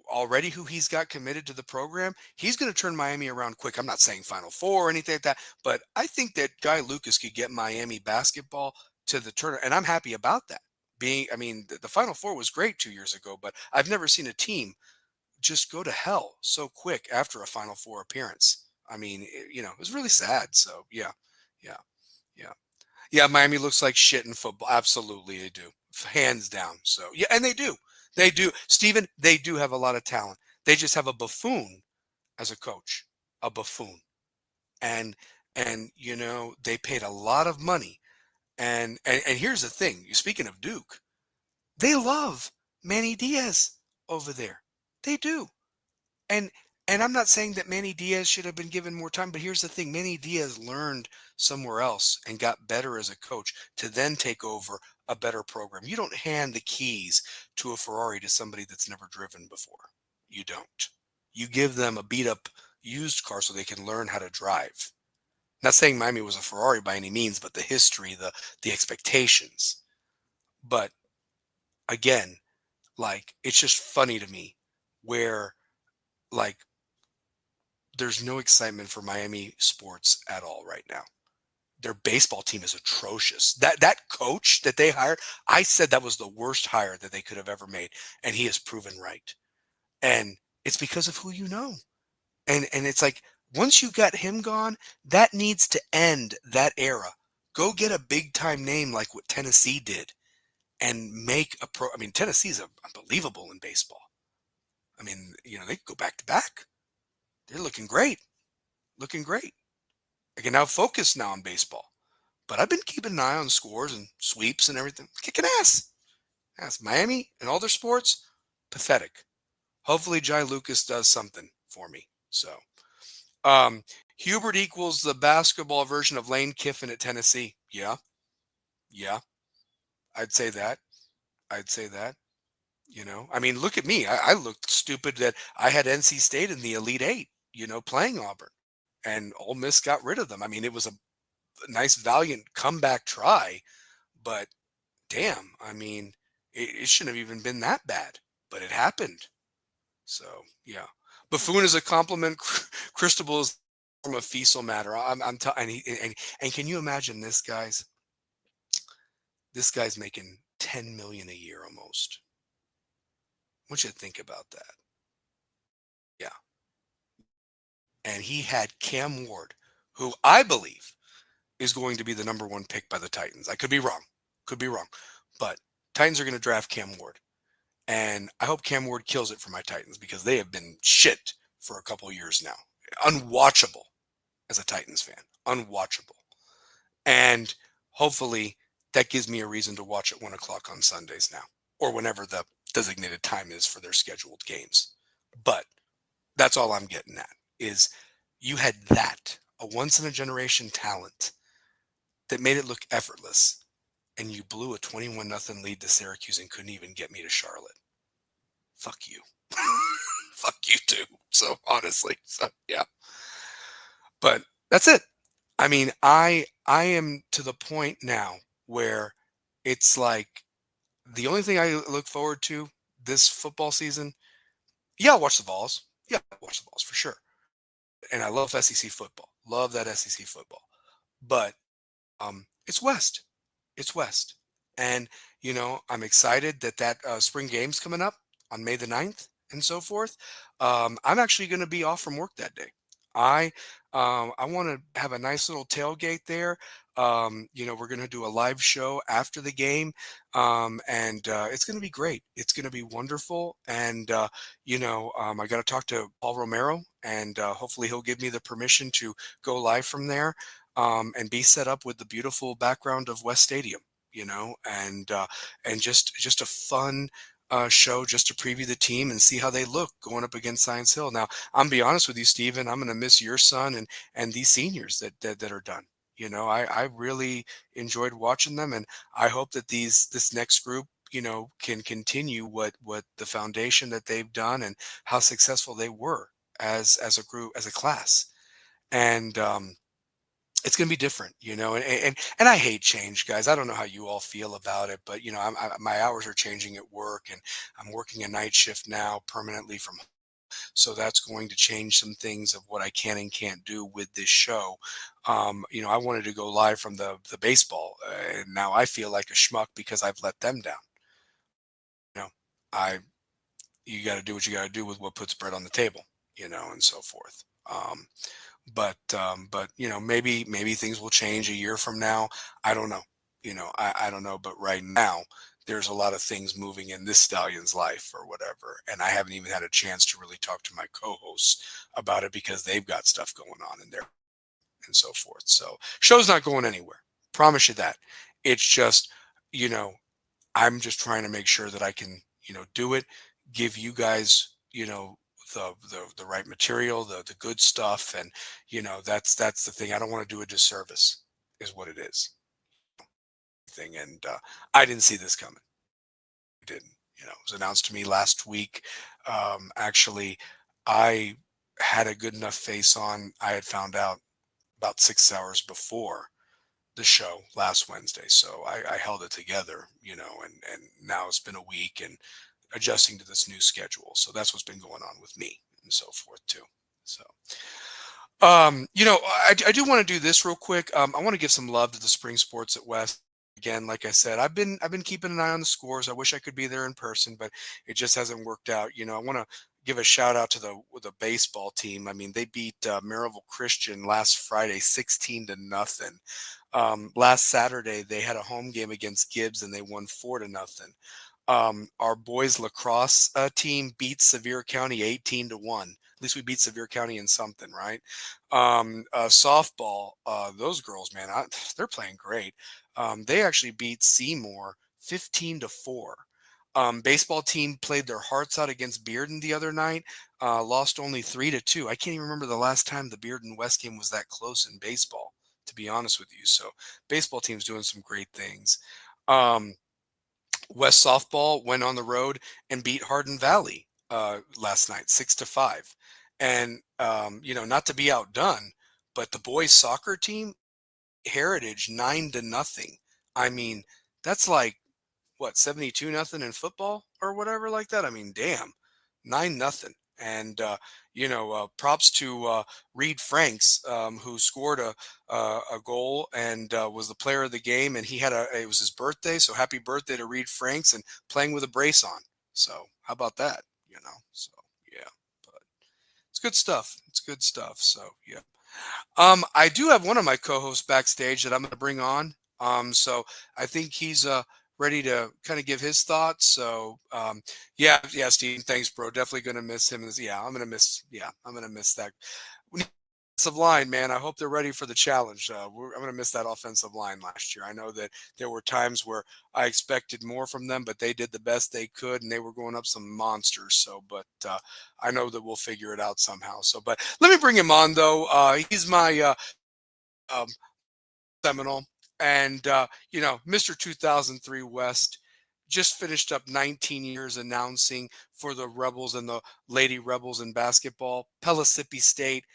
already who he's got committed to the program, he's going to turn Miami around quick. I'm not saying Final Four or anything like that, but I think that Jai Lucas could get Miami basketball to the tournament, and I'm happy about that. The Final Four was great 2 years ago, but I've never seen a team just go to hell so quick after a Final Four appearance. It was really sad. So yeah, yeah, yeah. Yeah, Miami looks like shit in football. Absolutely, they do. Hands down. So, yeah, and they do. They do. Steven, they do have a lot of talent. They just have a buffoon as a coach, a buffoon. And they paid a lot of money. And here's the thing. Speaking of Duke, they love Manny Diaz over there. They do. And and I'm not saying that Manny Diaz should have been given more time, but here's the thing. Manny Diaz learned somewhere else and got better as a coach to then take over a better program. You don't hand the keys to a Ferrari to somebody that's never driven before. You don't. You give them a beat up used car so they can learn how to drive. Not saying Miami was a Ferrari by any means, but the history, the expectations. But again, like, it's just funny to me where, like, there's no excitement for Miami sports at all right now. Their baseball team is atrocious. That coach that they hired, I said that was the worst hire that they could have ever made, and he has proven right. And it's because of who you know. And it's like, once you got him gone, that needs to end that era. Go get a big time name like what Tennessee did and make a pro. I mean, Tennessee's unbelievable in baseball. I mean, they could go back to back. They're looking great, looking great. I can now focus now on baseball, but I've been keeping an eye on scores and sweeps and everything. Kicking ass. Miami and all their sports, pathetic. Hopefully, Jai Lucas does something for me. So, um, Hubert equals the basketball version of Lane Kiffin at Tennessee. Yeah, yeah, I'd say that. I'd say that. I mean, look at me. I looked stupid that I had NC State in the Elite Eight, playing Auburn, and Ole Miss got rid of them. I mean, it was a nice, valiant comeback try, but damn, I mean, it shouldn't have even been that bad, but it happened. So, yeah. Buffoon is a compliment. Cristobal is from a fecal matter. And can you imagine this, guys? This guy's making 10 million a year almost. I want you to think about that. Yeah. And he had Cam Ward, who I believe is going to be the number one pick by the Titans. I could be wrong. Could be wrong. But Titans are going to draft Cam Ward. And I hope Cam Ward kills it for my Titans because they have been shit for a couple years now. Unwatchable as a Titans fan. Unwatchable. And hopefully that gives me a reason to watch at 1 o'clock on Sundays now, or whenever the designated time is for their scheduled games. But that's all I'm getting at is you had that, a once in a generation talent that made it look effortless. And you blew a 21-0 lead to Syracuse and couldn't even get me to Charlotte. Fuck you. Fuck you too. So honestly, yeah. But that's it. I mean, I am to the point now where it's like the only thing I look forward to this football season. Yeah, I'll watch the Vols. Yeah, I'll watch the Vols for sure. And I love SEC football. Love that SEC football. But it's West. It's West. And, I'm excited that spring game's coming up on May the 9th and so forth. I'm actually going to be off from work that day. I want to have a nice little tailgate there. We're going to do a live show after the game. And it's going to be great. It's going to be wonderful. And, I got to talk to Paul Romero and hopefully he'll give me the permission to go live from there. And be set up with the beautiful background of West Stadium, and just a fun show just to preview the team and see how they look going up against Science Hill. Now, I'm be honest with you, Stephen, I'm going to miss your son and these seniors that are done. I really enjoyed watching them, and I hope that this next group, can continue what the foundation that they've done and how successful they were as a group, as a class. And it's going to be different, and I hate change, guys. I don't know how you all feel about it, but my hours are changing at work, and I'm working a night shift now permanently from home. So that's going to change some things of what I can and can't do with this show. I wanted to go live from the baseball, and now I feel like a schmuck because I've let them down. You know, I you got to do what you got to do with what puts bread on the table, and so forth. But maybe things will change a year from now. I don't know. I don't know. But right now, there's a lot of things moving in this stallion's life or whatever, and I haven't even had a chance to really talk to my co-hosts about it because they've got stuff going on in there and so forth. So show's not going anywhere. Promise you that. It's just, you know, I'm just trying to make sure that I can, do it, give you guys, the right material, the good stuff, and that's the thing. I don't want to do a disservice, is what it is. And I didn't see this coming. I didn't. It was announced to me last week. Actually, I had a good enough face on. I had found out about 6 hours before the show last Wednesday, so I held it together, and now it's been a week and adjusting to this new schedule. So that's what's been going on with me and so forth too. So, I do want to do this real quick. I want to give some love to the spring sports at West. Again, like I said, I've been keeping an eye on the scores. I wish I could be there in person, but it just hasn't worked out. I want to give a shout out to the baseball team. I mean, they beat Maryville Christian last Friday 16-0. Last Saturday they had a home game against Gibbs and they won 4-0. Our boys lacrosse team beat Sevier County 18-1. At least we beat Sevier County in something, right? Softball, those girls, man, they're playing great. They actually beat Seymour 15-4. Baseball team played their hearts out against Bearden the other night, lost only 3-2. I can't even remember the last time the Bearden West game was that close in baseball, to be honest with you. So baseball team's doing some great things. West softball went on the road and beat Hardin Valley last night, 6-5. And not to be outdone, but the boys soccer team Heritage 9-0. I mean, that's like what, 72-0 in football or whatever like that. I mean, damn, 9-0. And props to Reed Franks, who scored a goal and was the player of the game. And it was his birthday, so happy birthday to Reed Franks, and playing with a brace on. So how about that? So yeah, but it's good stuff. It's good stuff. So yeah. I do have one of my co-hosts backstage that I'm going to bring on. So I think he's ready to kind of give his thoughts. So yeah, Steve, thanks, bro. Definitely going to miss him. I'm going to miss that. Offensive line, man. I hope they're ready for the challenge. I'm going to miss that offensive line last year. I know that there were times where I expected more from them, but they did the best they could, and they were going up some monsters. So, but I know that we'll figure it out somehow. So, but let me bring him on though. He's my um, Seminole, and Mr. 2003 West just finished up 19 years announcing for the Rebels and the Lady Rebels in basketball. Pellissippi State,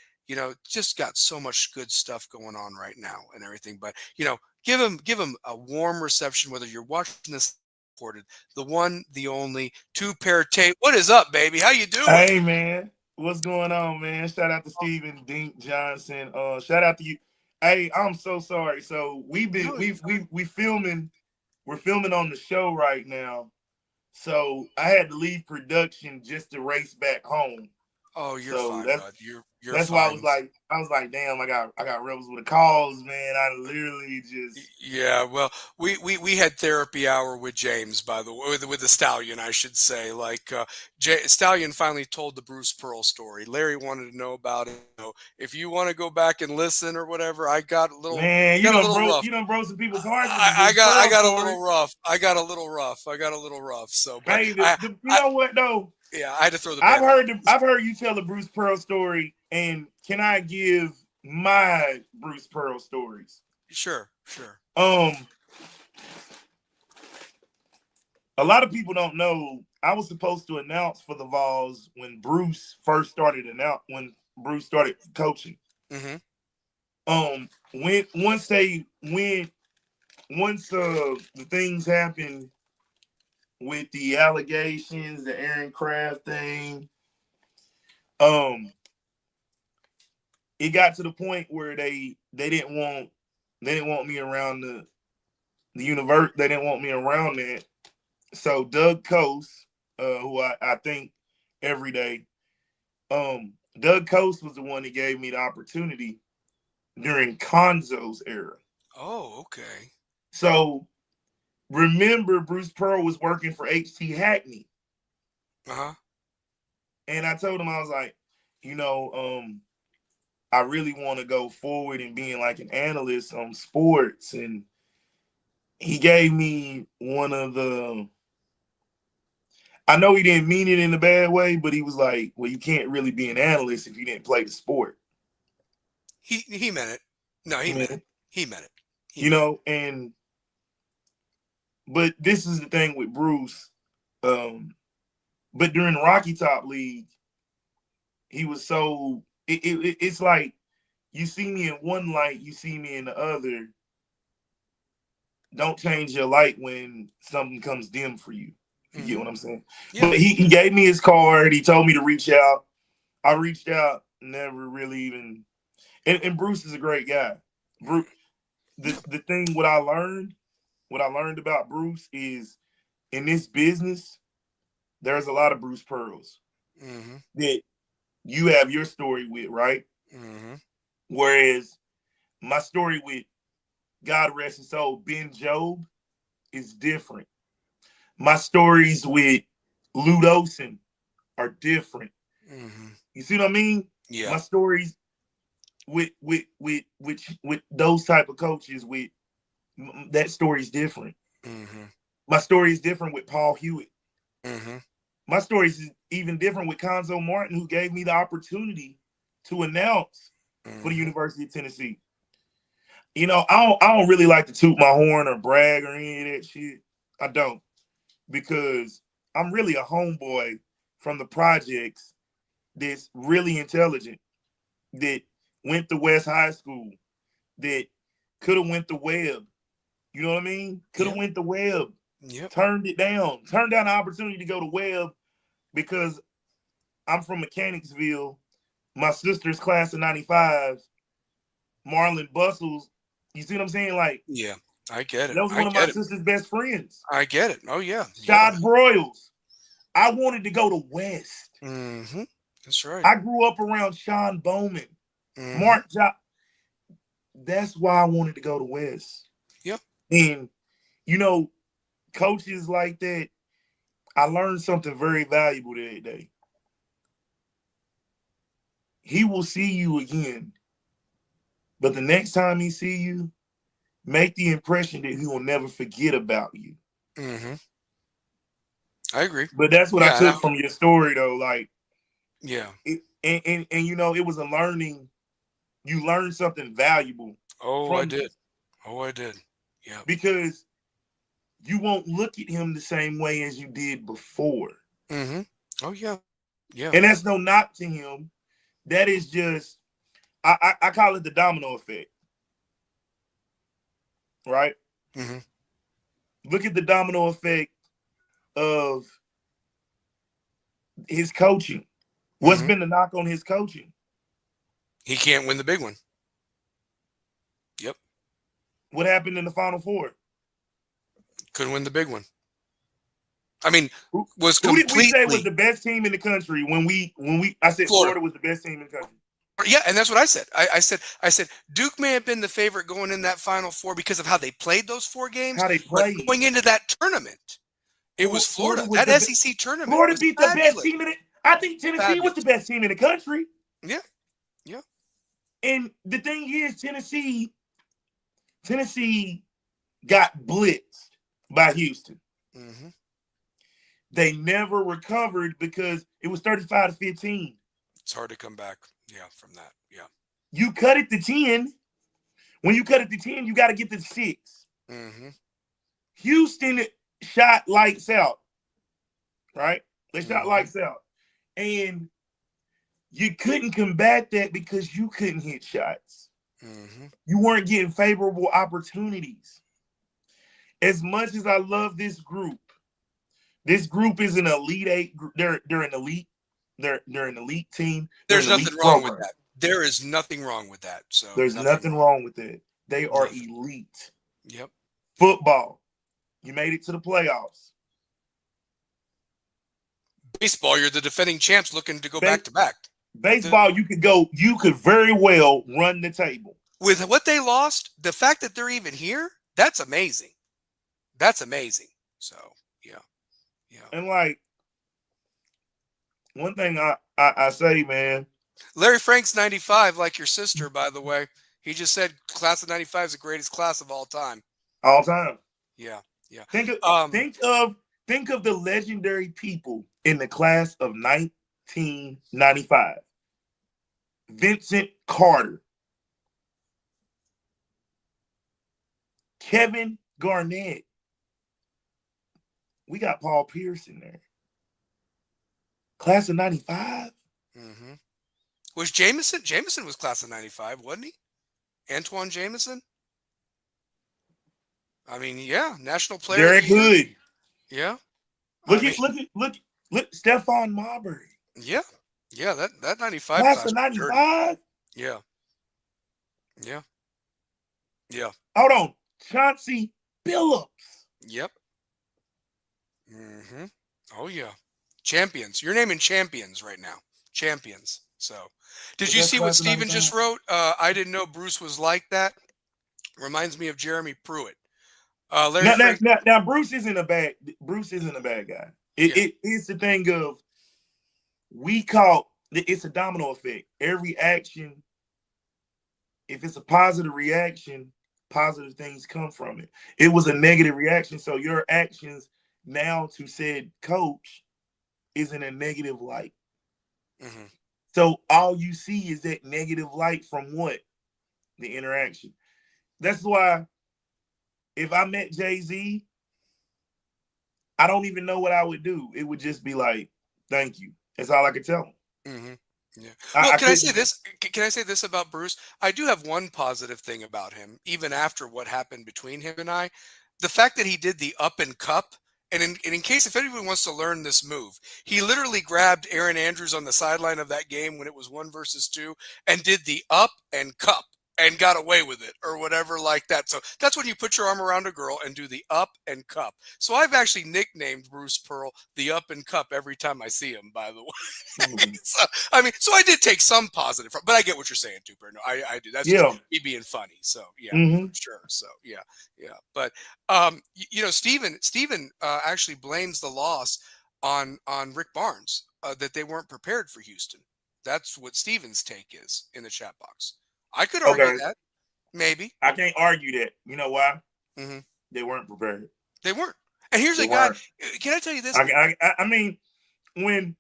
just got so much good stuff going on right now and everything. But give him a warm reception, whether you're watching this recorded. The one, the only, two-pair tape. What is up, baby? How you doing? Hey man, what's going on, man? Shout out to Steven Dink Johnson. Shout out to you. Hey, I'm so sorry. So we've been No, you're we filming. We're filming on the show right now. So I had to leave production just to race back home. Oh, you're So fine, bud. You're that's why fine. I was like, damn, I got Rebels with a cause, man. I literally just Yeah, well, we had therapy hour with James, by the way, with the Stallion, I should say. Like Stallion finally told the Bruce Pearl story. Larry wanted to know about it. So if you want to go back and listen or whatever, I got a little man, got a little rough. you done broke some people parts with the I Bruce got I Pearl got a story. little rough. I got a little rough. I got a little rough. So, but Hey, you I know what though? yeah, I had to throw the banner out. I've heard you tell the Bruce Pearl story, and can I give my Bruce Pearl stories? Sure, sure. Um, a lot of people don't know I was supposed to announce for the Vols when Bruce first started when Bruce started coaching. Mm-hmm. When once the things happened with the allegations, the Aaron Craft thing, um, it got to the point where they didn't want me around the universe. They didn't want me around that. So Doug Coase, who I think every day, Doug Coase was the one that gave me the opportunity during Conzo's era. Oh, okay. So remember, Bruce Pearl was working for HT Hackney, Uh-huh. and I told him, I was like, I really want to go forward and being like an analyst on sports, and he gave me one of the. I know he didn't mean it in a bad way, but he was like, "Well, you can't really be an analyst if you didn't play the sport." He meant it. No, he meant it. Man, He meant it. He you meant it. know, and but this is the thing with Bruce. But during the Rocky Top League, he was so. It's like you see me in one light, you see me in the other. Don't change your light when something comes dim for you. If you get Mm-hmm. what I'm saying. Yeah. But he gave me his card. He told me to reach out. I reached out, never really even. And Bruce is a great guy. Bruce, the thing what I learned about Bruce is in this business, there's a lot of Bruce Pearls Mm-hmm. that you have your story with, right? Mm-hmm. Whereas my story with God rest his soul, Ben Job, is different. My stories with Ludosin are different. Mm-hmm. You see what I mean? Yeah. My stories with those type of coaches, with that story is different. Mm-hmm. My story is different with Paul Hewitt. Mm-hmm. My story is even different with Conzo Martin, who gave me the opportunity to announce for the Mm-hmm. University of Tennessee. You know, I don't really like to toot my horn or brag or any of that shit. I don't, because I'm really a homeboy from the projects that's really intelligent, that went to West High School, that could have went to Webb. You know what I mean? Could have Yep. went to Webb, Yep. turned down the opportunity to go to Webb because I'm from Mechanicsville. My sister's class of '95, Marlon Bustles. You see what I'm saying? Like, Yeah. I get it. that was I one of my get it. sister's best friends. I get it. Oh yeah. Yeah. Shad Broyles. I wanted to go to West. Mm-hmm. That's right. I grew up around Sean Bowman, Mm-hmm. Mark Job. That's why I wanted to go to West. Yep. And, you know, coaches like that, I learned something very valuable that day. He will see you again, but the next time he see you, make the impression that he will never forget about you. Mm-hmm. I agree. But that's what I Yeah. took from your story, though. Like, Yeah. and you know, it was a learning. You learned something valuable Oh, I from did. this, Oh, I did. Yeah. because you won't look at him the same way as you did before. Mm-hmm. Oh yeah. Yeah. And that's no knock to him. That is just, I call it the domino effect, right? Mm-hmm. Look at the domino effect of his coaching. What's Mm-hmm. been the knock on his coaching? He can't win the big one. Yep. What happened in the Final Four? Couldn't win the big one. I mean, Who, was who did we say was completely the best team in the country when I said Florida. Florida was the best team in the country? Yeah, and that's what I said. I said Duke may have been the favorite going in that Final Four because of how they played those 4 games, How they but played. going into that tournament, it was Florida Florida. was That the SEC tournament Florida was beat the best fabulous. team in it. I think Tennessee was the Fabulous. best team in the country. Yeah. Yeah. And the thing is, Tennessee got blitzed by Houston. Mm-hmm. They never recovered because it was 35-15. It's hard to come back. Yeah, from that. Yeah. You cut it to 10. When you cut it to 10, you got to get to 6. Mm-hmm. Houston shot lights out, right? They shot Mm-hmm. lights out. And you couldn't combat that because you couldn't hit shots. Mm-hmm. You weren't getting favorable opportunities. As much as I love this group is an elite 8. They're an elite. They're an elite team. They're There's an elite nothing wrong with program. that. There is nothing wrong with that. So There's nothing wrong with that. They are Nothing. elite. Yep. Football, you made it to the playoffs. Baseball, you're the defending champs looking to go back to back. Baseball, you could very well run the table. With what they lost, the fact that they're even here, that's amazing. That's amazing. So, yeah. Yeah. And like, one thing I say, man. Larry Frank's 95, like your sister, by the way. He just said class of 95 is the greatest class of all time. All time. Yeah. Yeah. Think of the legendary people in the class of 1995. Vincent Carter, Kevin Garnett. We got Paul Pierce in there. Class of 95. Mm-hmm. Was Jameson? Jameson was class of 95, wasn't he? Antoine Jameson? I mean, yeah, national player. Derek Hood. Yeah. Look, Stephon Marbury. Yeah. Yeah, that 95 class of 95. Yeah. Yeah. Yeah. Hold on. Chauncey Billups. Yep. Mm-hmm. Oh, yeah. Champions. You're naming champions right now. Champions. So, did you see what Steven just wrote? I didn't know Bruce was like that. Reminds me of Jeremy Pruitt. Now, Bruce isn't a bad guy. It's the thing of it's a domino effect. Every action, if it's a positive reaction, positive things come from it. It was a negative reaction, so your actions now to said coach is in a negative light. Mm-hmm. So all you see is that negative light from what? The interaction. That's why if I met Jay-Z, I don't even know what I would do. It would just be like, thank you. That's all I could tell him. Mm-hmm. Yeah. Well, can I say this? Can I say this about Bruce? I do have one positive thing about him, even after what happened between him and I. The fact that he did the up and cup, and in case if anyone wants to learn this move, he literally grabbed Aaron Andrews on the sideline of that game when it was 1 versus 2 and did the up and cup and got away with it or whatever like that. So that's when you put your arm around a girl and do the up and cup. So I've actually nicknamed Bruce Pearl the up and cup every time I see him, by the way. Mm-hmm. So I did take some positive, but I get what you're saying too, Bruno. I do. That's just me being funny. So yeah, for sure. So yeah. But Steven actually blames the loss on Rick Barnes that they weren't prepared for Houston. That's what Steven's take is in the chat box. I could argue that, maybe. I can't argue that. You know why? Mm-hmm. They weren't prepared. They weren't. And here's a guy. Can I tell you this? I mean, when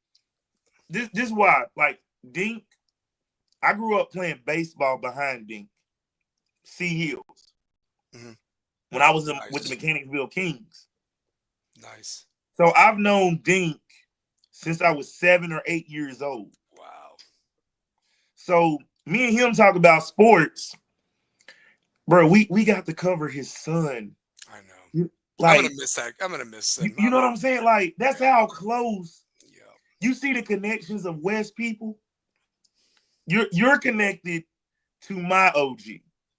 this is why, like Dink, I grew up playing baseball behind Dink, C Hills, when I was with the Mechanicsville Kings. Nice. So I've known Dink since I was 7 or 8 years old. Wow. So me and him talk about sports, bro. We got to cover his son. I know. Like, I'm gonna miss that. I'm gonna miss him. You know what I'm saying? Like, that's how close. Yeah. You see the connections of West people. You're connected to my OG.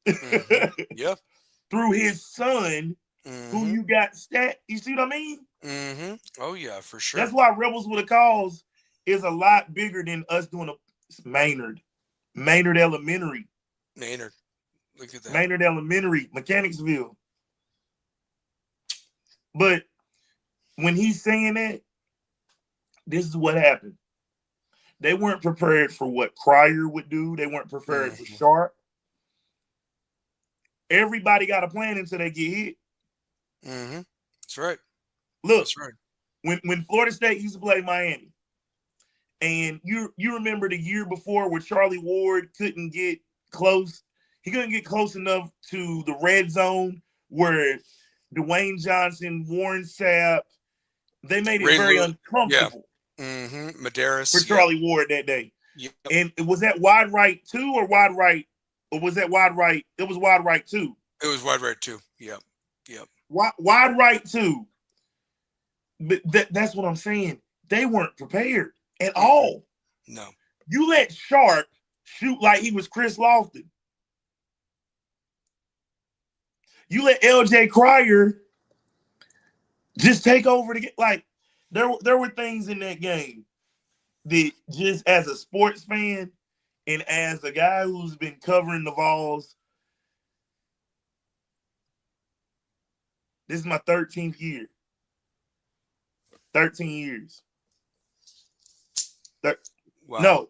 Mm-hmm. Yeah. Through his son, who you got You see what I mean? Mm-hmm. Oh yeah, for sure. That's why Rebels with a Cause is a lot bigger than us doing Maynard Elementary. Maynard. Look at that. Maynard Elementary, Mechanicsville. But when he's saying that, this is what happened. They weren't prepared for what Cryer would do. They weren't prepared for Sharp. Everybody got a plan until they get hit. Mm-hmm. That's right. Look, that's right. When Florida State used to play Miami, and you remember the year before where Charlie Ward couldn't get close. He couldn't get close enough to the red zone where Dwayne Johnson, Warren Sapp, they made it very uncomfortable. Yeah. Mm-hmm. Medeiros for Charlie Ward that day. Yep. And was that wide right 2 or wide right? Or was that wide right? It was wide right 2. It was wide right 2. Yep. Wide right 2. But that's what I'm saying. They weren't prepared at all. No. You let Sharp shoot like he was Chris Lofton. You let LJ Cryer just take over the game. Like, there were things in that game that just as a sports fan and as a guy who's been covering the Vols, this is my 13th year. 13 years. Wow. No.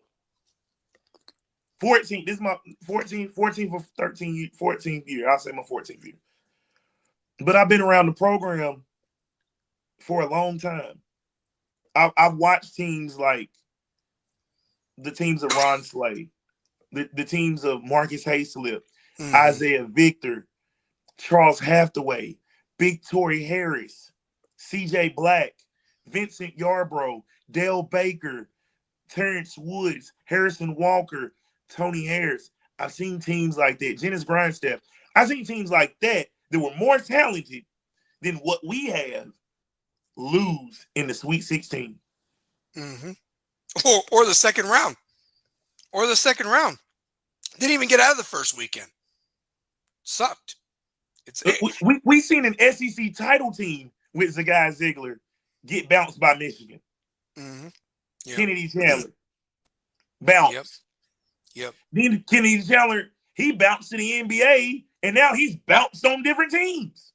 14. This is my 14 for 14th year. I'll say my 14th year. But I've been around the program for a long time. I've watched teams like the teams of Ron Slade, the teams of Marcus Hayslip, Isaiah Victor, Charles Hathaway, Big Torrey Harris, CJ Black, Vincent Yarbrough, Dale Baker, Terrence Woods, Harrison Walker, Tony Harris. I've seen teams like that. Janice Grindstaff. I've seen teams like that were more talented than what we have lose in the Sweet 16. Mm-hmm. Or the second round. Didn't even get out of the first weekend. Sucked. We seen an SEC title team with Zagai Ziegler get bounced by Michigan. Mm-hmm. Yep. Kennedy Chandler bounced. Yep. Then Kennedy Chandler, he bounced to the NBA And now he's bounced on different teams.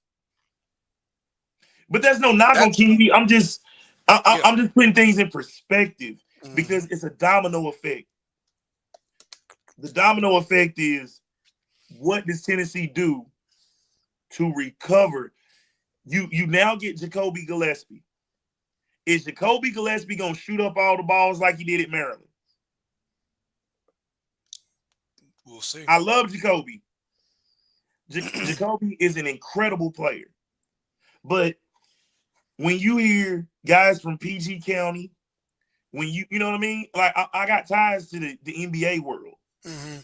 But there's no knock on Kennedy. I'm just putting things in perspective because it's a domino effect. The domino effect is, what does Tennessee do to recover? You now get Jacoby Gillespie. Is Jacoby Gillespie gonna shoot up all the balls like he did at Maryland? We'll see. I love Jacoby. Jacoby is an incredible player. But when you hear guys from PG County, when you know what I mean? Like, I got ties to the NBA world. Mm-hmm.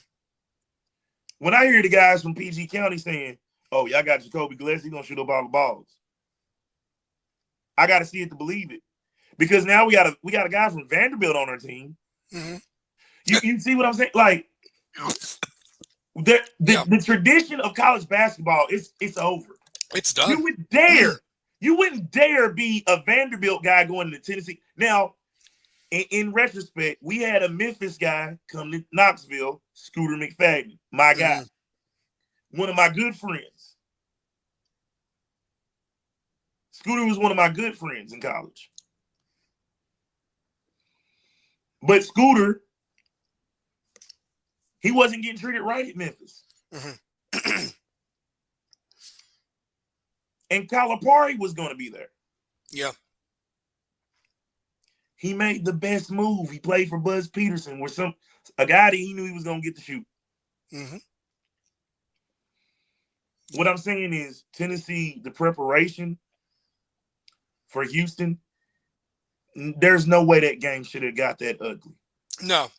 When I hear the guys from PG County saying, oh, y'all got Jacoby Gillespie gonna shoot up all the balls, I got to see it to believe it. Because now we got a guy from Vanderbilt on our team. Mm-hmm. You see what I'm saying? Like, the tradition of college basketball, it's over. It's done. You wouldn't dare be a Vanderbilt guy going to Tennessee. Now, in retrospect, we had a Memphis guy come to Knoxville, Scooter McFadden, my guy, one of my good friends. Scooter was one of my good friends in college. But Scooter, he wasn't getting treated right at Memphis. Mm-hmm. And Calipari was going to be there. Yeah. He made the best move. He played for Buzz Peterson, where a guy that he knew he was going to get to shoot. Mm-hmm. What I'm saying is, Tennessee, the preparation for Houston, there's no way that game should have got that ugly. No.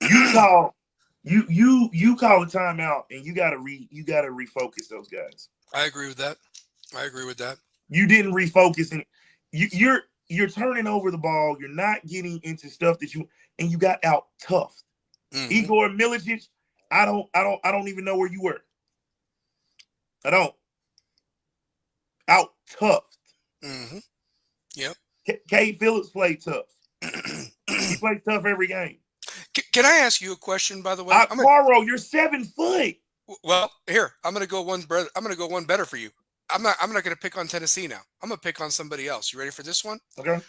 You call a timeout, and you gotta refocus those guys. I agree with that. You didn't refocus, and you're turning over the ball. You're not getting into stuff and you got out tough. Mm-hmm. Igor Milicic, I don't even know where you were. I don't. Out tough. Mm-hmm. Yep. Cade Phillips played tough. He played tough every game. Can I ask you a question, by the way? Caro, you're 7 foot. Well, here, I'm gonna go one better for you. I'm not gonna pick on Tennessee now. I'm gonna pick on somebody else. You ready for this one? Okay.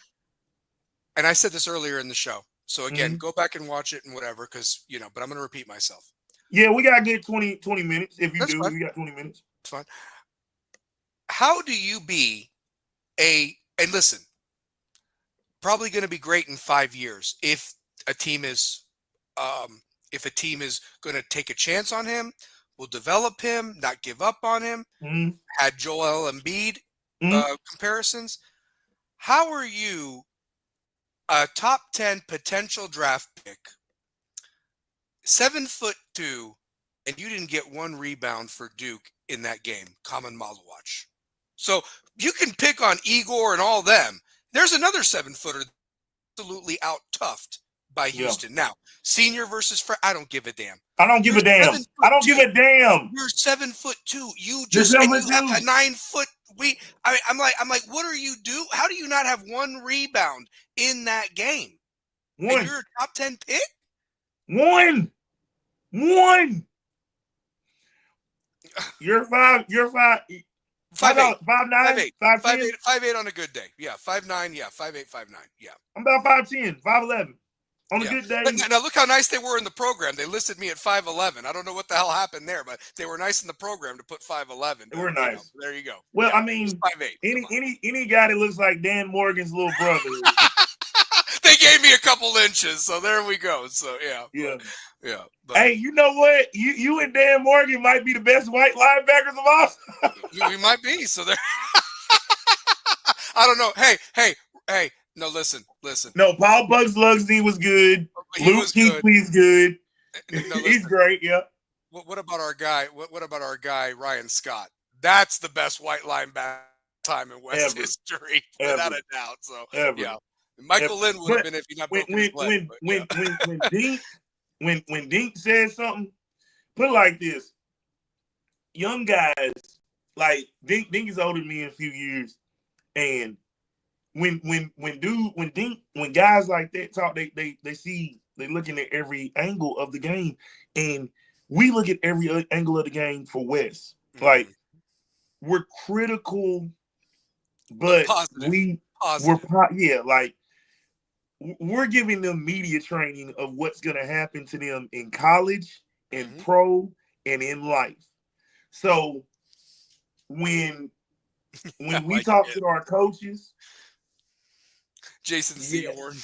And I said this earlier in the show. So again, go back and watch it and whatever, because but I'm gonna repeat myself. Yeah, we gotta get 20 minutes. If you That's do, fine. we got 20 minutes. It's fine. How do you be and listen, probably gonna be great in 5 years if a team is going to take a chance on him, will develop him, not give up on him. Had Joel Embiid comparisons. How are you a top 10 potential draft pick, 7'2", and you didn't get one rebound for Duke in that game? Common Malawach. So you can pick on Igor and all them. There's another 7-footer absolutely out toughed by Houston. Now, senior versus I don't give a damn. I don't give a damn. I don't give a damn. You're 7'2". You just have a 9 foot. I'm like, what are you do? How do you not have one rebound in that game? One. And you're a top 10 pick? One. You're 5. 5'8", 5'9", 5'8" on a good day. Yeah, 5'9", yeah, 5'8", 5'9", yeah. I'm about 5'10", 5'11". On a good day. Now look how nice they were in the program. They listed me at 5'11". I don't know what the hell happened there, but they were nice in the program to put 5'11". They were nice. There you go. Well, I mean, 5'8". Any guy that looks like Dan Morgan's little brother. They gave me a couple inches, so there we go. So yeah. But, hey, you know what? You and Dan Morgan might be the best white linebackers of all. We might be. So there. I don't know. Hey. No, listen. No, Paul Bugslugsy was good. Luke Kuechly's good. No, he's great. Yeah. What about our guy? What about our guy Ryan Scott? That's the best white linebacker time in West history, without a doubt. So yeah, Michael Lynn would have been if he not broken his leg. When Dink said something, put it like this: young guys like Dink is older than me in a few years, and when guys like that talk, they looking at every angle of the game, and we look at every angle of the game for West. Like, we're critical, but positive. like we're giving them media training of what's going to happen to them in college, in pro, and in life. So when we talk to our coaches, Jason Sehorn,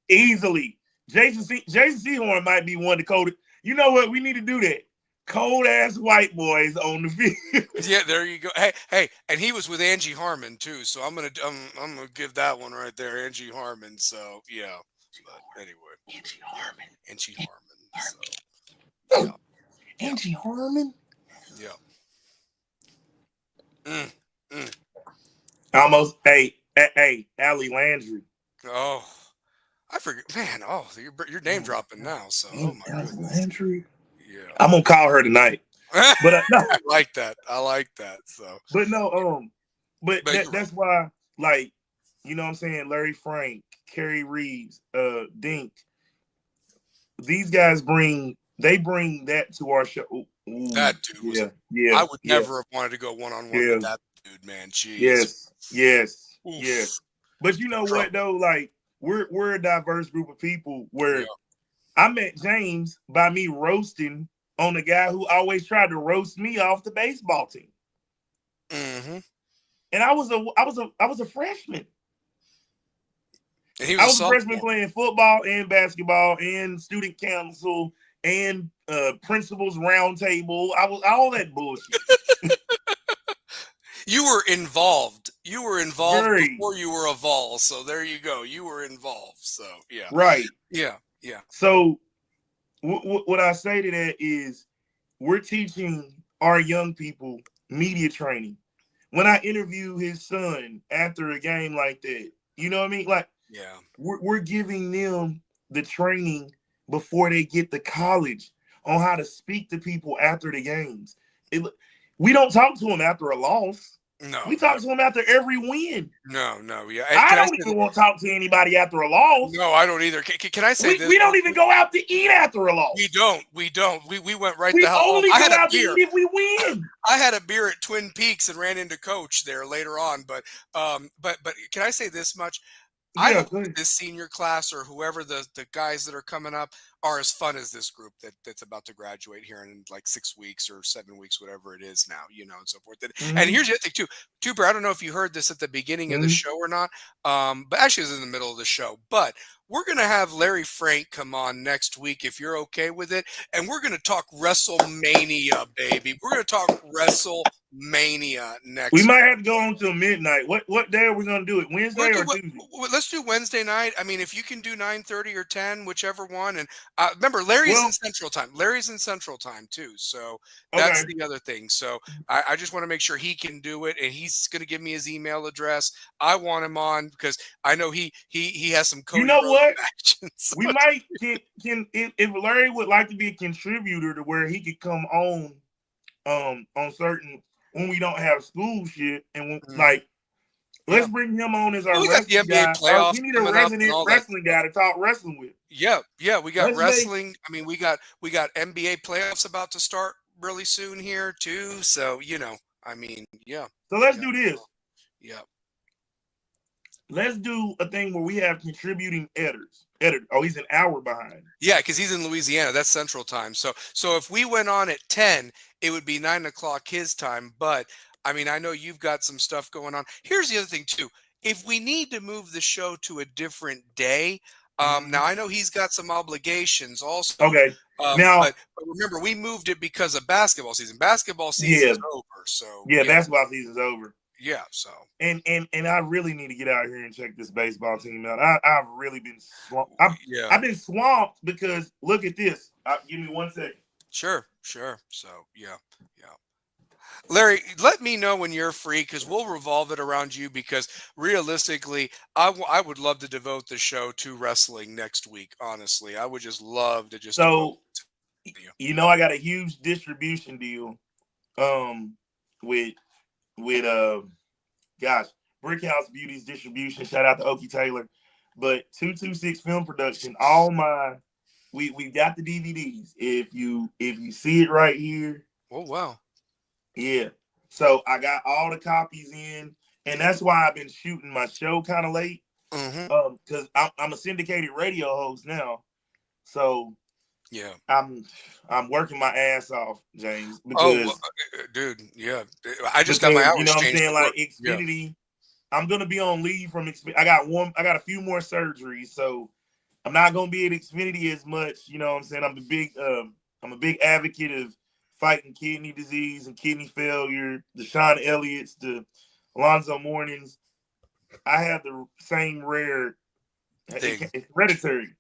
easily. Jason Sehorn might be one to code it. You know what? We need to do that. Cold ass white boys on the field. Yeah, there you go. Hey, and he was with Angie Harmon too, so I'm gonna give that one right there, Angie Harmon. So yeah, but anyway, Angie Harmon. So, yeah. Angie Harmon. Yeah. Almost. Hey, Allie Landry. Oh, I forget, man. Oh, you're name dropping now. So, oh my goodness. Landry. Yeah, I'm gonna call her tonight. But no. I like that. So, but no, but that's right. why, like, you know what I'm saying, Larry Frank, Kerry Reeves, Dink, these guys bring that to our show. Ooh, that dude was I would never have wanted to go one-on-one with that dude, man. Jeez. Yes. But you know what though? Like, we're a diverse group of people where I met James by me roasting on the guy who always tried to roast me off the baseball team. And I was a freshman. And I was a freshman playing football and basketball and student council and principals roundtable. I was all that bullshit. You were involved. Very. Before you were evolved. So there you go. You were involved. So yeah. Right. Yeah. So what I say to that is, we're teaching our young people media training. When I interview his son after a game like that, you know what I mean? Like, we're giving them the training before they get to college on how to speak to people after the games. We don't talk to them after a loss. No, we talk to them after every win. No, yeah. I don't even want to talk to anybody after a loss. No, I don't either. Can I say this? We don't even go out to eat after a loss. We don't. We went right the hell home. We only go out to eat if we win. I had a beer at Twin Peaks and ran into Coach there later on. But can I say this much? I hope this senior class or whoever the guys that are coming up are as fun as this group that's about to graduate here in like 6 weeks or 7 weeks, whatever it is now, and so forth. And here's the other thing too, Tuber, I don't know if you heard this at the beginning of the show or not, but actually it was in the middle of the show. But we're going to have Larry Frank come on next week if you're okay with it. And we're going to talk WrestleMania, baby. We're going to talk WrestleMania next week. We might have to go on till midnight. What day are we going to do it? Wednesday or Tuesday? Let's do Wednesday night. I mean, if you can do 9:30 or 10, whichever one. And remember, Larry's in Central Time. Larry's in Central Time too. So that's the other thing. So I just want to make sure he can do it. And he's going to give me his email address. I want him on because I know he has some Cody. You know what? We might if Larry would like to be a contributor to where he could come on certain when we don't have school shit and when, let's bring him on as our wrestling guy. We need a resident wrestling guy to talk wrestling with. Yeah, we got wrestling. I mean, we got NBA playoffs about to start really soon here too. So I mean, yeah. So let's do this. Yeah. Let's do a thing where we have contributing editors. Oh, he's an hour behind. Yeah, because he's in Louisiana. That's Central Time. So if we went on at 10, it would be 9 o'clock his time. But I mean, I know you've got some stuff going on. Here's the other thing too. If we need to move the show to a different day, now I know he's got some obligations also. Okay. Now, but remember, we moved it because of basketball season. Basketball season is over. So basketball season's over. Yeah, so and I really need to get out here and check this baseball team out. I've really been swamped. I've been swamped because look at this. Give me 1 second. Sure. So yeah. Larry, let me know when you're free because we'll revolve it around you because realistically, I would love to devote the show to wrestling next week. Honestly, I would just love to just. So, I got a huge distribution deal, with Brick House Beauty's distribution. Shout out to Okie Taylor, but 226 Film Production. All my we got the DVDs. If you see it right here, Oh wow. yeah. So I got all the copies in, and that's why I've been shooting my show kind of late. Mm-hmm. Because I'm a syndicated radio host now, so Yeah. I'm working my ass off, James, Oh, well, because dude. Yeah. I just got my you know hours what I'm changed saying, at like work. Yeah. Xfinity. I'm gonna be on leave from Xfinity. I got a few more surgeries, so I'm not gonna be at Xfinity as much. You know what I'm saying? I'm a big advocate of fighting kidney disease and kidney failure. The Sean Elliott's, the Alonzo Mournings. I have the same rare. Thing. It's hereditary.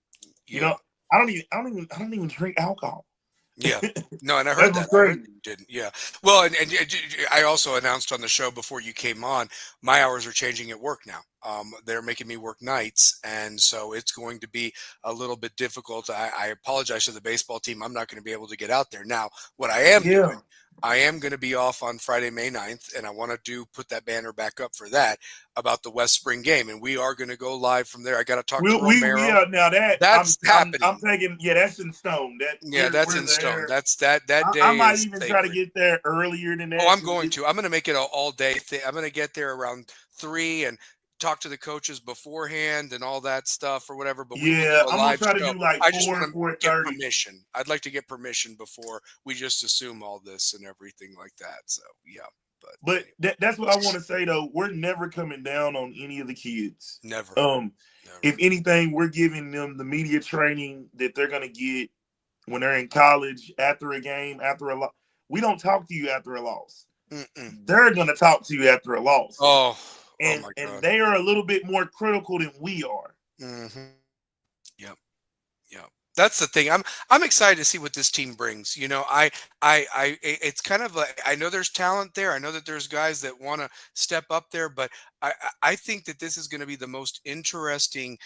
You Yeah. know, I don't even drink alcohol. Yeah. No, and I heard That's that. what's I heard crazy. that you didn't. Yeah. Well, and I also announced on the show before you came on, my hours are changing at work now. They're making me work nights, and so it's going to be a little bit difficult. I apologize to the baseball team. I'm not going to be able to get out there. Now, what I am doing, Yeah. I am going to be off on Friday, May 9th, and I want to put that banner back up for that about the West Spring game, and we are going to go live from there. I got to talk to We Romero. now that That's I'm happening. taking, yeah, that's in stone. That Yeah, that's we're in stone. there. That I day might is even try to sacred. get there earlier than Oh, that. I'm going to. I'm going to make it an all day thing. I'm going to get there around 3 and talk to the coaches beforehand and all that stuff or whatever. But we will do Yeah, a I'm gonna live try to show. do like I just want 4 to four get 30. permission. I'd like to get permission before we just assume all this and everything like that. So yeah, but But anyway, that's what I want to say though. We're never coming down on any of the kids. never, Um, never. if anything, we're giving them the media training that they're gonna get when they're in college, after a game, after a loss. We don't talk to you after a loss. Mm-mm. They're gonna talk to you after a loss, Oh, oh and my and God. they are a little bit more critical than we are. Mm-hmm. Yep. Yeah, that's the thing. I'm excited to see what this team brings. You know, it's kind of like I know there's talent there. I know that there's guys that want to step up there, but I think that this is going to be the most interesting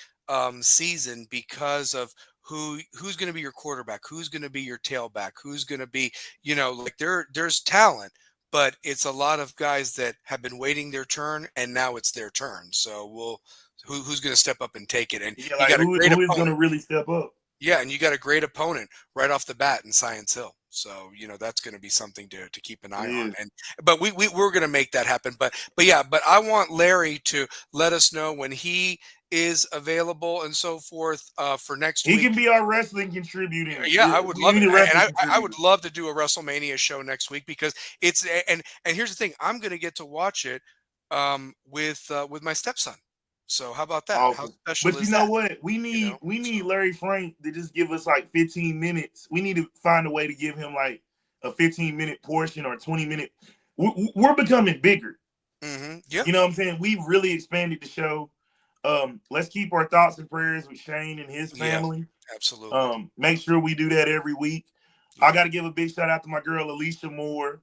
season because of who's going to be your quarterback, who's going to be your tailback, who's going to be, like there's talent. But it's a lot of guys that have been waiting their turn, and now it's their turn. So who's going to step up and take it? And Yeah, you like got a great who is gonna opponent. really step up? Yeah, and you got a great opponent right off the bat in Science Hill. So, that's going to be something to keep an It eye on. is. But we're going to make that happen. But yeah, but I want Larry to let us know when he is available and so forth for next He week. can be our wrestling contributing. Yeah, I would We love it, need a and wrestling I would contributor. love to do a WrestleMania show next week because it's and here's the thing, I'm going to get to watch it with my stepson. So how about that? How Awesome. special But you is know that? what? We So need Larry Frank to just give us like 15 minutes. We need to find a way to give him like a 15-minute portion or 20-minute. We're becoming bigger. yeah, You know what I'm saying? We've really expanded the show. Let's keep our thoughts and prayers with Shane and his yeah, family. absolutely. Make sure we do that every week. I Yeah. got to give a big shout out to my girl Alicia Moore.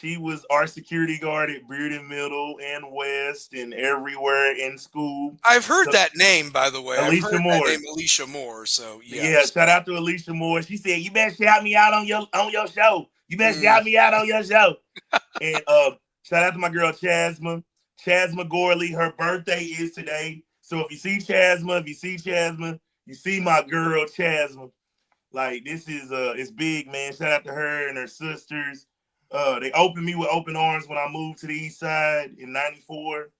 She was our security guard at Bearden Middle and West and everywhere in school. I've heard So that name, by the way. I've Alicia heard that name, Moore. Alicia Moore. So yeah. Yeah, So, shout out to Alicia Moore. She said, "You better shout me out on your show. You better mm, shout me out on your show." And shout out to my girl Chasma Gorley. Her birthday is today. So if you see Chasma, you see my girl Chasma. Like this is it's big, man. Shout out to her and her sisters. They opened me with open arms when I moved to the east side in '94.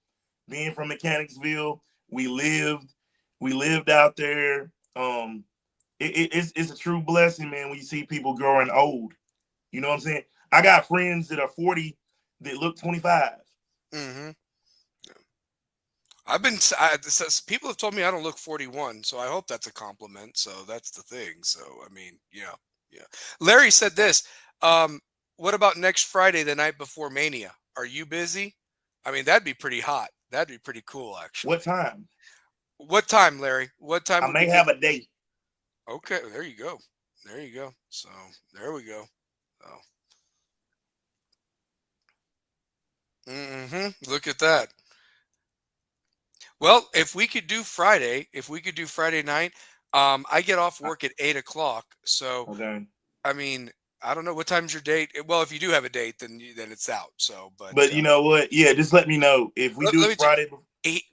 Being from Mechanicsville, we lived out there. It's a true blessing, man, when you see people growing old. You know what I'm saying? I got friends that are 40 that look 25. mm-hmm. People have told me I don't look 41, so I hope that's a compliment. So that's the thing. So I mean, yeah, yeah. Larry said this. What about next Friday, the night before Mania? Are you busy? I mean, that'd be pretty hot. That'd be pretty cool, What actually. time? What time, Larry? What time I would may be good? have a date. Okay, there you go. There you go. So there we go. Oh. Look at that. Well, if we could do Friday night, I get off work at 8 o'clock. So, Okay. I mean, I don't know what time's your date. Well, if you do have a date, then it's out. So, but But you know what? Yeah, just let me know if we do let it me. Friday.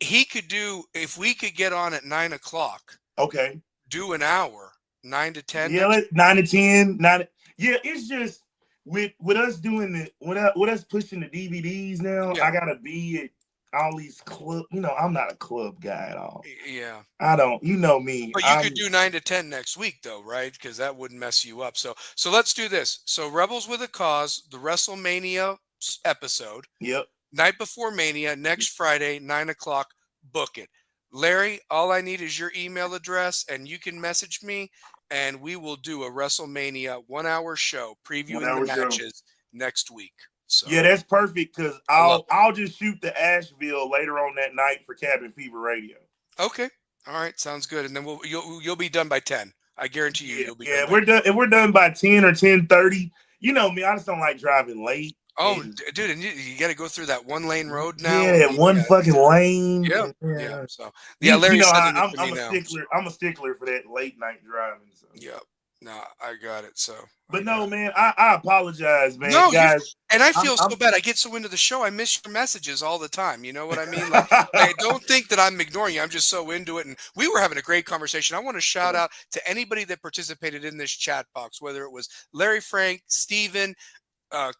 He could do if we could get on at 9 o'clock. Okay. do an hour, 9 to 10. Yeah, 9 to 10. Yeah, it's just with us doing it, with us pushing the DVDs now. Yeah. I gotta be at all these club. I'm not a club guy at all. Yeah. I don't. You know me. But you could do 9 to 10 next week, though, right? Because that wouldn't mess you up. So let's do this. So Rebels with a Cause, the WrestleMania episode, Yep. night before Mania, next Friday, 9 o'clock. Book it. Larry, all I need is your email address, and you can message me, and we will do a WrestleMania 1 hour show previewing the matches next week. So yeah, that's perfect because I love I'll just shoot the Asheville later on that night for Cabin Fever Radio. Okay. All right. Sounds good. And then you'll be done by 10. I guarantee you, you'll be done. Yeah, we're done. If we're done by 10 or 10:30, you know me, I just don't like driving late. Oh, dude, and you got to go through that 1-lane road now. Yeah, one fucking lane. Yeah, yeah. So yeah, Larry said it to me now. I'm a stickler for that late night driving. So. Yeah. No, I got it. So, but no, man, I apologize, man. No, guys, and I feel so bad. I get so into the show, I miss your messages all the time. You know what I mean? Like, I don't think that I'm ignoring you. I'm just so into it, and we were having a great conversation. I want to shout out to anybody that participated in this chat box, whether it was Larry, Frank, Steven,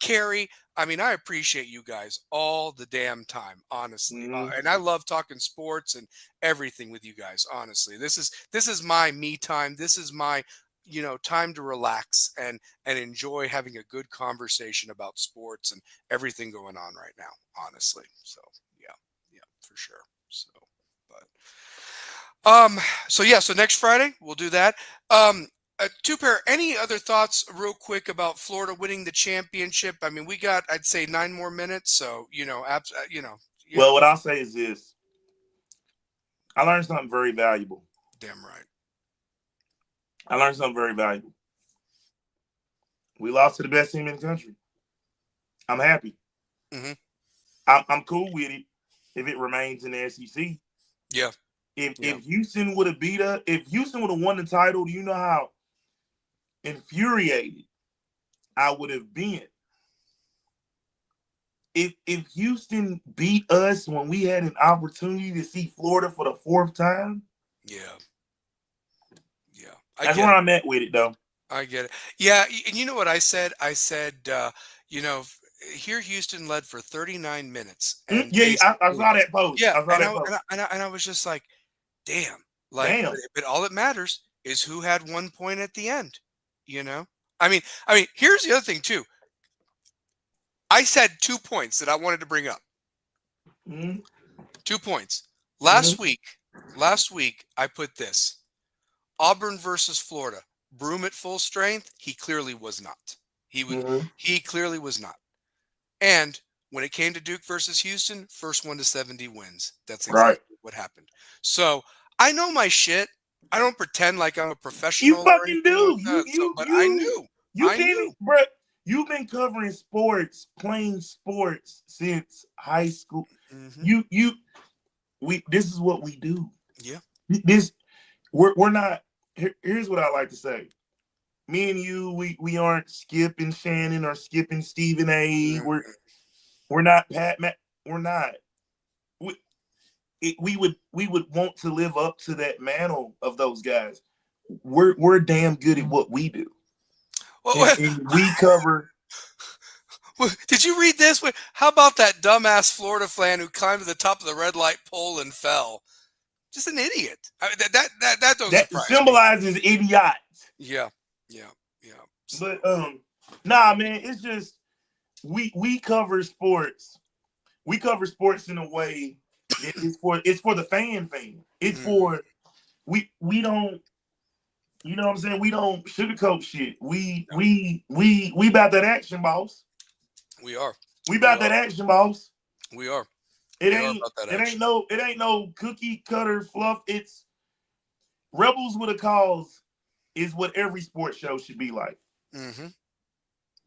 Carrie. I mean, I appreciate you guys all the damn time, honestly. And I love talking sports and everything with you guys. Honestly, this is my me time. This is my time to relax and enjoy having a good conversation about sports and everything going on right now, honestly. So yeah, for sure. So next Friday we'll do that. Two-pair, any other thoughts real quick about Florida winning the championship? I mean, we got, I'd say 9 more minutes. So, Well, what I'll say is this. I learned something very valuable. Damn right. I learned something very valuable. We lost to the best team in the country. I'm happy. Mm-hmm. I'm cool with it if it remains in the SEC. Yeah. If Houston would have beat us, if Houston would have won the title, do you know how infuriated I would have been? If Houston beat us when we had an opportunity to see Florida for the 4th time. Yeah. That's where I'm at with it, though. I get it. Yeah, and you know what I said? I said, here Houston led for 39 minutes. And I saw that post. Yeah, and I was just like, damn. But all that matters is who had 1 point at the end. I mean, here's the other thing too. I said 2 points that I wanted to bring up. 2 points. Last week, I put this. Auburn versus Florida. Broom at full strength. He clearly was not. He clearly was not. And when it came to Duke versus Houston, first 1 to 70 wins. That's exactly what happened. So I know my shit. I don't pretend like I'm a professional. You fucking do. I knew. Bro, you've been covering sports, playing sports since high school. Mm-hmm. This is what we do. Yeah. We're not. Here's what I like to say. Me and you, we aren't Skip and Shannon or Skip and Stephen A. We're not Pat. We're not. We would want to live up to that mantle of those guys. We're damn good at what we do. And we cover. Did you read this? How about that dumbass Florida fan who climbed to the top of the red light pole and fell? Just an idiot. I mean, that don't surprise symbolizes me. Idiot. Yeah. But nah, man, it's just we cover sports. We cover sports in a way that it's for the fan. It's for we don't. You know what I'm saying? We don't sugarcoat shit. We about that action, boss. We are. We about that action, boss. We are. It ain't no cookie cutter fluff. It's Rebels with a Cause is what every sports show should be like. Mm-hmm.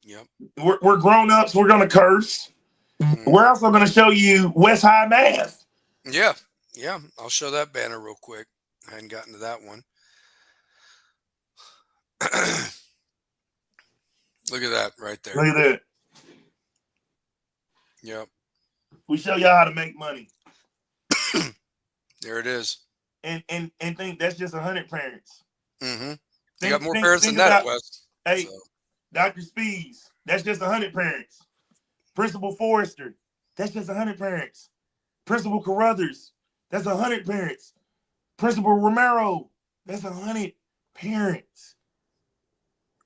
Yep. We're grown ups. We're gonna curse. Mm-hmm. We're also gonna show you West High math. Yeah. I'll show that banner real quick. I hadn't gotten to that one. Look at that right there. Look at that. Yep. We show y'all how to make money. There it is. And think that's just 100 parents. Mm-hmm. You got Think, more think, parents than think that at about, West. hey, So. Dr. Speeds, that's just 100 parents. Principal Forrester, that's just 100 parents. Principal Carruthers, that's 100 parents. Principal Romero, that's 100 parents.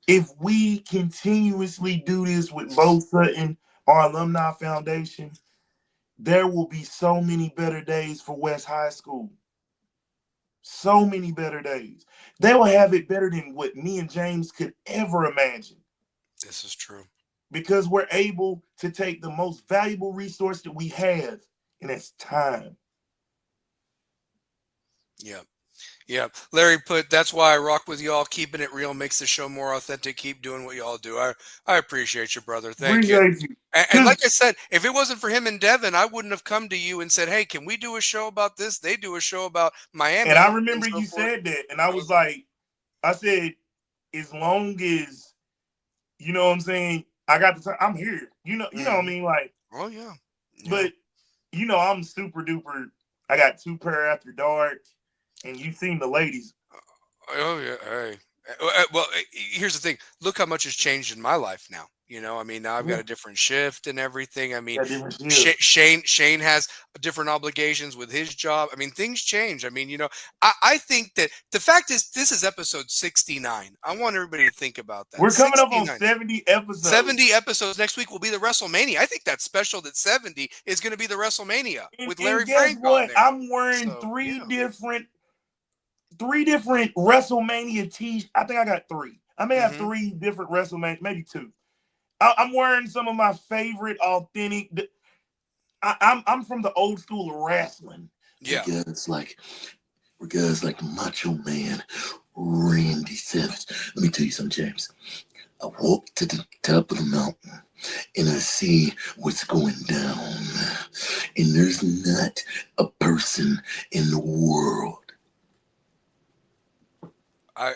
If we continuously do this with Bo Sutton, our alumni foundation, there will be so many better days for West High School. So many better days. They will have it better than what me and James could ever imagine. This is true. Because we're able to take the most valuable resource that we have, and that's time. Yeah. Yeah. Larry put, that's why I rock with y'all. Keeping it real makes the show more authentic. Keep doing what y'all do. I appreciate you, brother. Thank you. Appreciate you. And like I said, if it wasn't for him and Devin, I wouldn't have come to you and said, hey, can we do a show about this? They do a show about Miami. And I And remember so you forth. said that, and I was like, I said, as long as, you know what I'm saying, I got the time, I'm here. You know what I mean? Like, oh, yeah. But, I'm super duper. I got 2 pair after dark, and you seen the ladies. Oh, yeah. Hey. Well, here's the thing. Look how much has changed in my life now. I mean, now I've got a different shift and everything. I mean, Shane has different obligations with his job. I mean, things change. I mean, I think that the fact is, this is episode 69. I want everybody to think about that. We're coming 69. up on 70 episodes. 70 episodes. Next week will be the WrestleMania. I think that's special that 70 is going to be the WrestleMania with Larry Frank on there. I'm wearing three different WrestleMania tees. I think I got 3. I may have 3 different WrestleMania, maybe 2. I'm wearing some of my favorite authentic. I'm from the old school of wrestling. Yeah. Guys like the Macho Man, Randy Savage. Let me tell you something, James. I walk to the top of the mountain and I see what's going down. And there's not a person in the world. I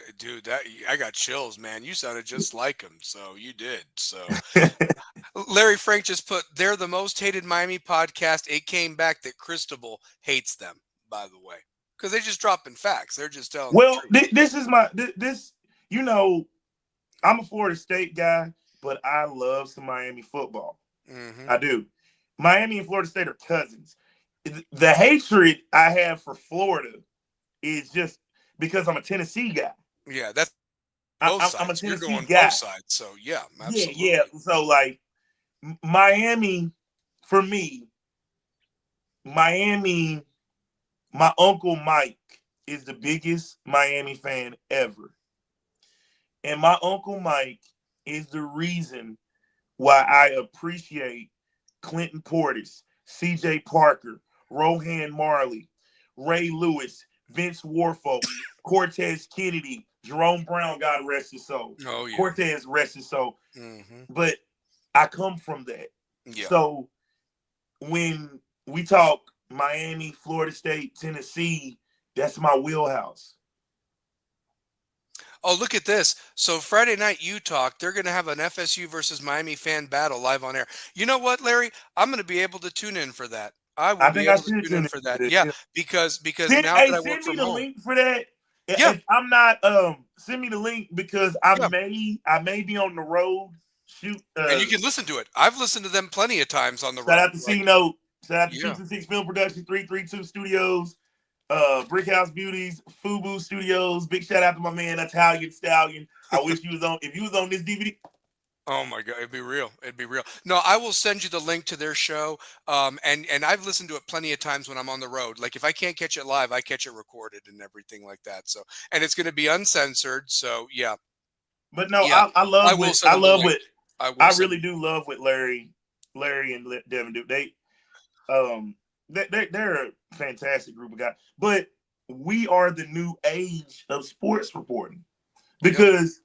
got chills, man. You sounded just like him. So you did. So Larry Frank just put, they're the most hated Miami podcast. It came back that Cristobal hates them, by the way, because they're just dropping facts. They're just telling the truth. This is I'm a Florida State guy, but I love some Miami football. I do. Miami and Florida State are cousins. The hatred I have for Florida is just because I'm a Tennessee guy. Yeah, that's both sides. I'm a Tennessee You're going guy. both sides, so yeah, absolutely. Yeah. So like Miami, for me, my Uncle Mike is the biggest Miami fan ever. And my Uncle Mike is the reason why I appreciate Clinton Portis, CJ Parker, Rohan Marley, Ray Lewis, Vince Warfolk, Cortez Kennedy, Jerome Brown, God rest his soul. Oh, yeah. Cortez rest his soul. But I come from that. Yeah. So when we talk Miami, Florida State, Tennessee, that's my wheelhouse. Oh, look at this. So Friday night, they're going to have an FSU versus Miami fan battle live on air. You know what, Larry? I'm going to be able to tune in for that. I think I should tune in for that. Yeah, because now that I work from home. Send me the link for that. Yeah. If I'm not, send me the link because I may be on the road. Shoot. And you can listen to it. I've listened to them plenty of times on the road. Shout out to C-Note. Shout out to 226 Film Production, 332 Studios, Brick House Beauties, Fubu Studios. Big shout out to my man, Italian Stallion. I wish you was on. If you was on this DVD. Oh my God, it'd be real. It'd be real. No, I will send you the link to their show. And I've listened to it plenty of times when I'm on the road. Like if I can't catch it live, I catch it recorded and everything like that. So, and it's going to be uncensored. So yeah. But no, yeah. I love what I really do love what Larry and Devin do. They're a fantastic group of guys. But we are the new age of sports reporting because.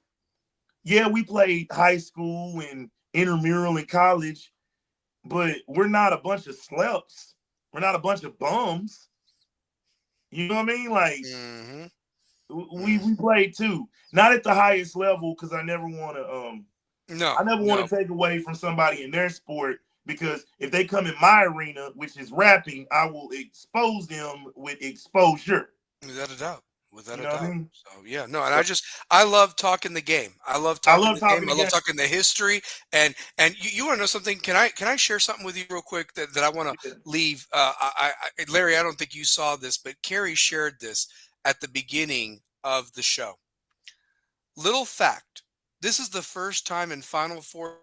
Yeah, we played high school and intramural in college, but we're not a bunch of sleps. We're not a bunch of bums. You know what I mean? Like, we played too. Not at the highest level because I never want to take away from somebody in their sport because if they come in my arena, which is rapping, I will expose them with exposure. Without a doubt. Without You a know what I doubt. mean? So yeah, no, and So I love talking the game. I love I talking love the game. talking I love again. talking the history. And you want to know something? Can I share something with you real quick that I want to Yeah. leave? Larry, I don't think you saw this, but Carrie shared this at the beginning of the show. Little fact: this is the first time in Final Four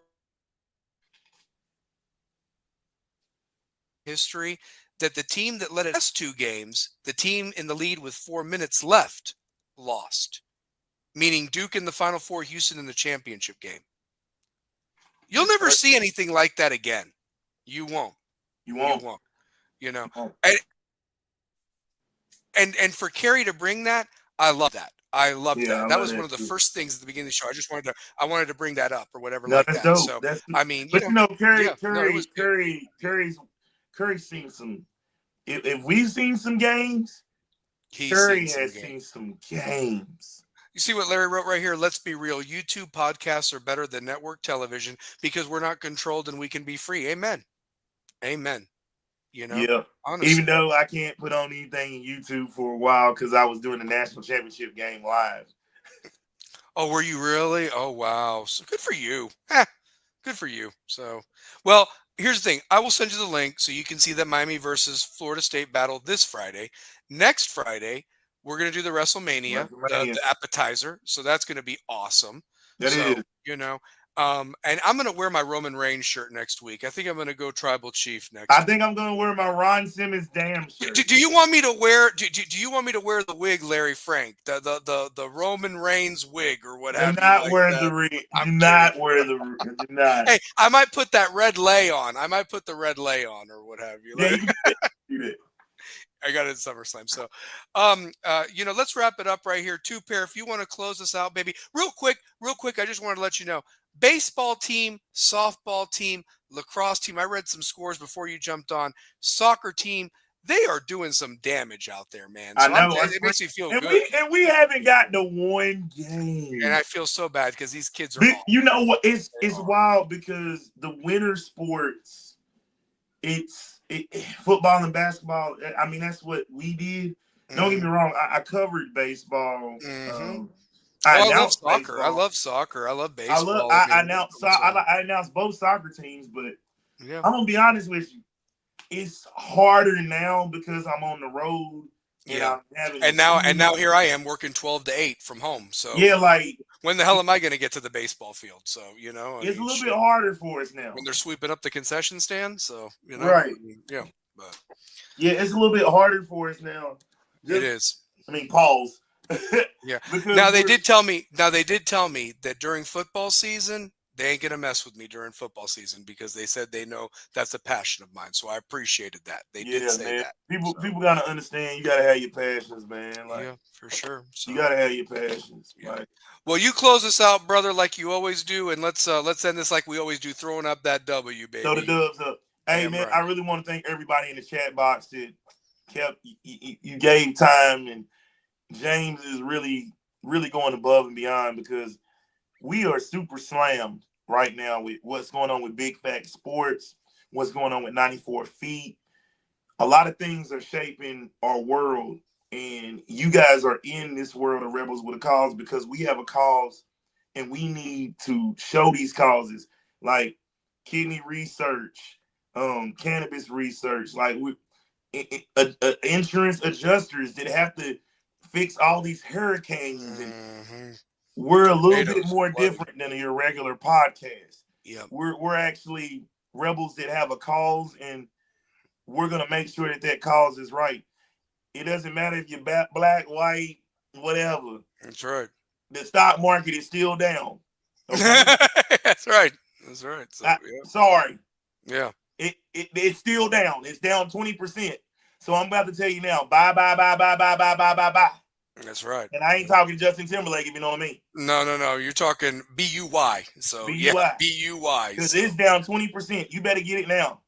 history that the team that led it last 2 games, the team in the lead with 4 minutes left, lost. Meaning Duke in the Final Four, Houston in the championship game. You'll That's never right. see anything like that again. You won't. You You won't. won't. You know. You won't. And and for Carrie to bring that, I love that. I loved Yeah, I that. That love was one that of the too. first things at the beginning of the show. I wanted to bring that up or whatever No, like that's that. dope. So That's I mean, but you know, yeah, no, it was big. Curry's seen some. If we've seen some games, He's seen Curry some has games. seen some games. You see what Larry wrote right here? Let's be real. YouTube podcasts are better than network television because we're not controlled and we can be free. Amen. Amen. Yeah. Even Honestly. though I can't put on anything in YouTube for a while because I was doing the national championship game live. Oh, were you really? Oh, wow. So good for you. Good for you. So, well, here's the thing. I will send you the link so you can see the Miami versus Florida State battle this Friday. Next Friday, we're going to do the WrestleMania, WrestleMania. the appetizer. So that's going to be awesome. That So, is. and I'm going to wear my Roman Reigns shirt next week. I think I'm going to go tribal chief I next week. think I'm gonna wear my Ron Simmons damn shirt. Do you want me to wear? Do you want me to wear the wig, Larry Frank, the Roman Reigns wig or what Do have you not like wear that? the ring. I'm Do kidding. not wear the. Do not. Hey, I might put that red lay on. I might put the red lay on or what have you. Yeah, you can do that. Do that. I got it in SummerSlam. So, let's wrap it up right here. Two pair. If you want to close this out, baby, real quick. I just wanted to let you know: baseball team, softball team, lacrosse team. I read some scores before you jumped on. Soccer team. They are doing some damage out there, man. I So know. it makes me feel And good, we haven't got to one and game. I feel so bad because these kids are You know what? It's They are. wild because the winter sports, football and basketball. I mean, that's what we did. Don't get me wrong. I covered baseball. Mm-hmm. I Oh, I love announced soccer. I baseball. love soccer. I love baseball. I I mean, announced. so, I announced both soccer teams, but yeah. I'm gonna be honest with you. It's harder now because I'm on the road and Yeah. I'm having. And now here I am working 12 to 8 from home. So Yeah, like when the hell am I going to get to the baseball field? So, it's a little bit harder for us now. when they're sweeping up the concession stand. So, Right. yeah, but Yeah, it's a little bit harder for us now. it is. I mean, pause. Yeah. Because Now they did tell me that during football season, they ain't going to mess with me during football season because they said they know that's a passion of mine. So I appreciated that. They did say man. that. People gotta understand. You gotta have your passions, man. Like Yeah, for sure. So you gotta have your passions. yeah. Like Well, you close us out, brother, like you always do, and let's end this like we always do, throwing up that W, baby. throw the dubs up. Hey, Damn man, right. I really want to thank everybody in the chat box that kept you gave time, and James is really going above and beyond because we are super slammed right now with what's going on with Big Fat Sports, what's going on with 94 Feet. A lot of things are shaping our world, and you guys are in this world of Rebels with a Cause because we have a cause, and we need to show these causes like kidney research, cannabis research, like insurance adjusters that have to fix all these hurricanes, and we're a little bit more different than your regular podcast. Yep. We're actually rebels that have a cause, and we're going to make sure that cause is right. It doesn't matter if you're black, white, whatever. That's right. The stock market is still down. Okay? That's right. So, yeah. Sorry. Yeah. It's still down. It's down 20%. So I'm about to tell you now, buy. That's right. And I ain't talking Justin Timberlake, if you know what I mean. No. You're talking BUY. So BUY. yeah, BUY. Because it's down 20%. You better get it now.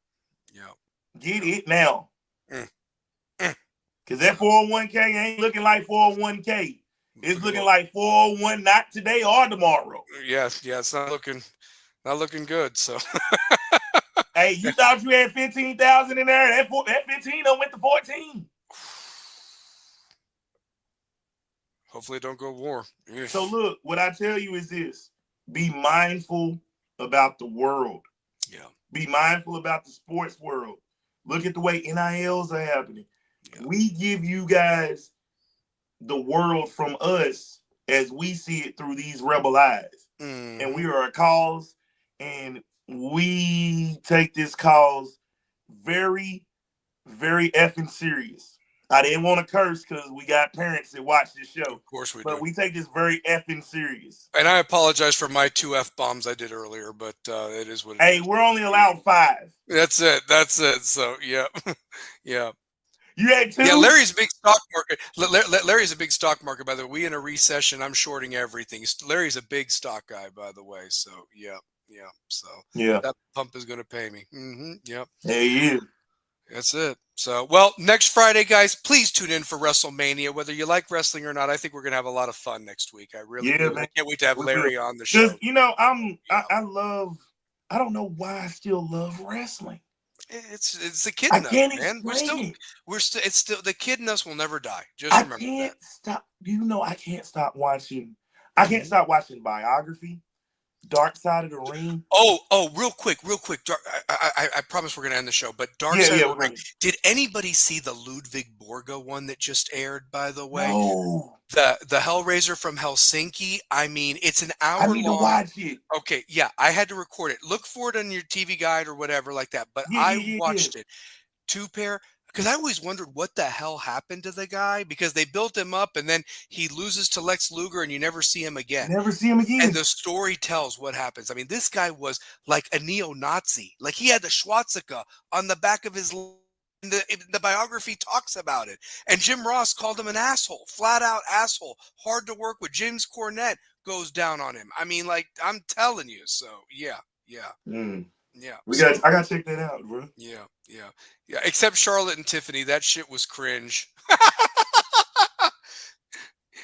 Yeah. Get it now. Because that 401k ain't looking like 401k. It's looking like 401 not today or tomorrow. Yeah, it's not looking good. So hey, you thought you had 15,000 in there? That 15 done went to 14. Hopefully, it don't go war. So look, what I tell you is this: be mindful about the world. Yeah. Be mindful about the sports world. Look at the way NILs are happening. Yeah. We give you guys the world from us as we see it through these rebel eyes. Mm-hmm. And we are a cause, and we take this cause very, very effing serious. I didn't want to curse because we got parents that watch this show. Of course we but do. we take this very effing serious. And I apologize for my 2 F-bombs I did earlier, but it is what it Hey, is. we're only allowed 5. That's it. That's it. So, yeah. Yeah. You had 2? Yeah, Larry's a big stock market. Larry's a big stock market, by the way. We in a recession. I'm shorting everything. Larry's a big stock guy, by the way. So, yeah. Yeah. So, Yeah. that pump is going to pay me. Mm-hmm. Yep. Hey, he is. That's it. So, well, next Friday, guys, please tune in for WrestleMania. Whether you like wrestling or not, I think we're going to have a lot of fun next week. I really do. Man. I can't wait to have We Larry will. on the show. You know, I love. I don't know why I still love wrestling. It's the kid I in us, can't man. explain it. It's still the kid in us will never die. Just remember I can't that. stop. You know, I can't stop watching. I can't stop watching Biography, Dark Side of the Ring. Oh, real quick. I promise we're gonna end the show. But Dark Side of the Ring. Did anybody see the Ludwig Borga one that just aired? By the way, No. The Hellraiser from Helsinki. I mean, it's an hour long. I need to watch it. Okay, yeah, I had to record it. Look for it on your TV guide or whatever like that. But I watched it. 2 pair. Because I always wondered what the hell happened to the guy, because they built him up and then he loses to Lex Luger and you never see him again. Never see him again. And the story tells what happens. I mean, this guy was like a neo-Nazi. Like, he had the swastika on the back of his. The biography talks about it. And Jim Ross called him an asshole, flat out asshole, hard to work with. James Cornette goes down on him. I mean, like, I'm telling you. So yeah. Yeah. I gotta check that out, bro. Yeah. Except Charlotte and Tiffany, that shit was cringe.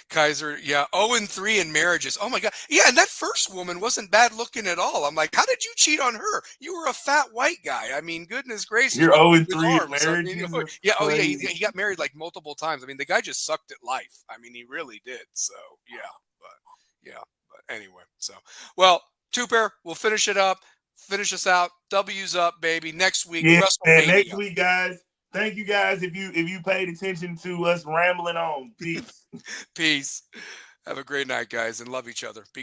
Kaiser, yeah. 0-3 in marriages. Oh my god. Yeah, and that first woman wasn't bad looking at all. I'm like, how did you cheat on her? You were a fat white guy. I mean, goodness gracious. You're 0-3 in marriages. I mean, he got married like multiple times. I mean, the guy just sucked at life. I mean, he really did. So but anyway. So, well, 2 pair, we'll finish it up. Finish us out. W's up, baby. Next week, WrestleMania. Next week, guys. Thank you, guys. If you paid attention to us rambling on, peace. Peace. Have a great night, guys, and love each other.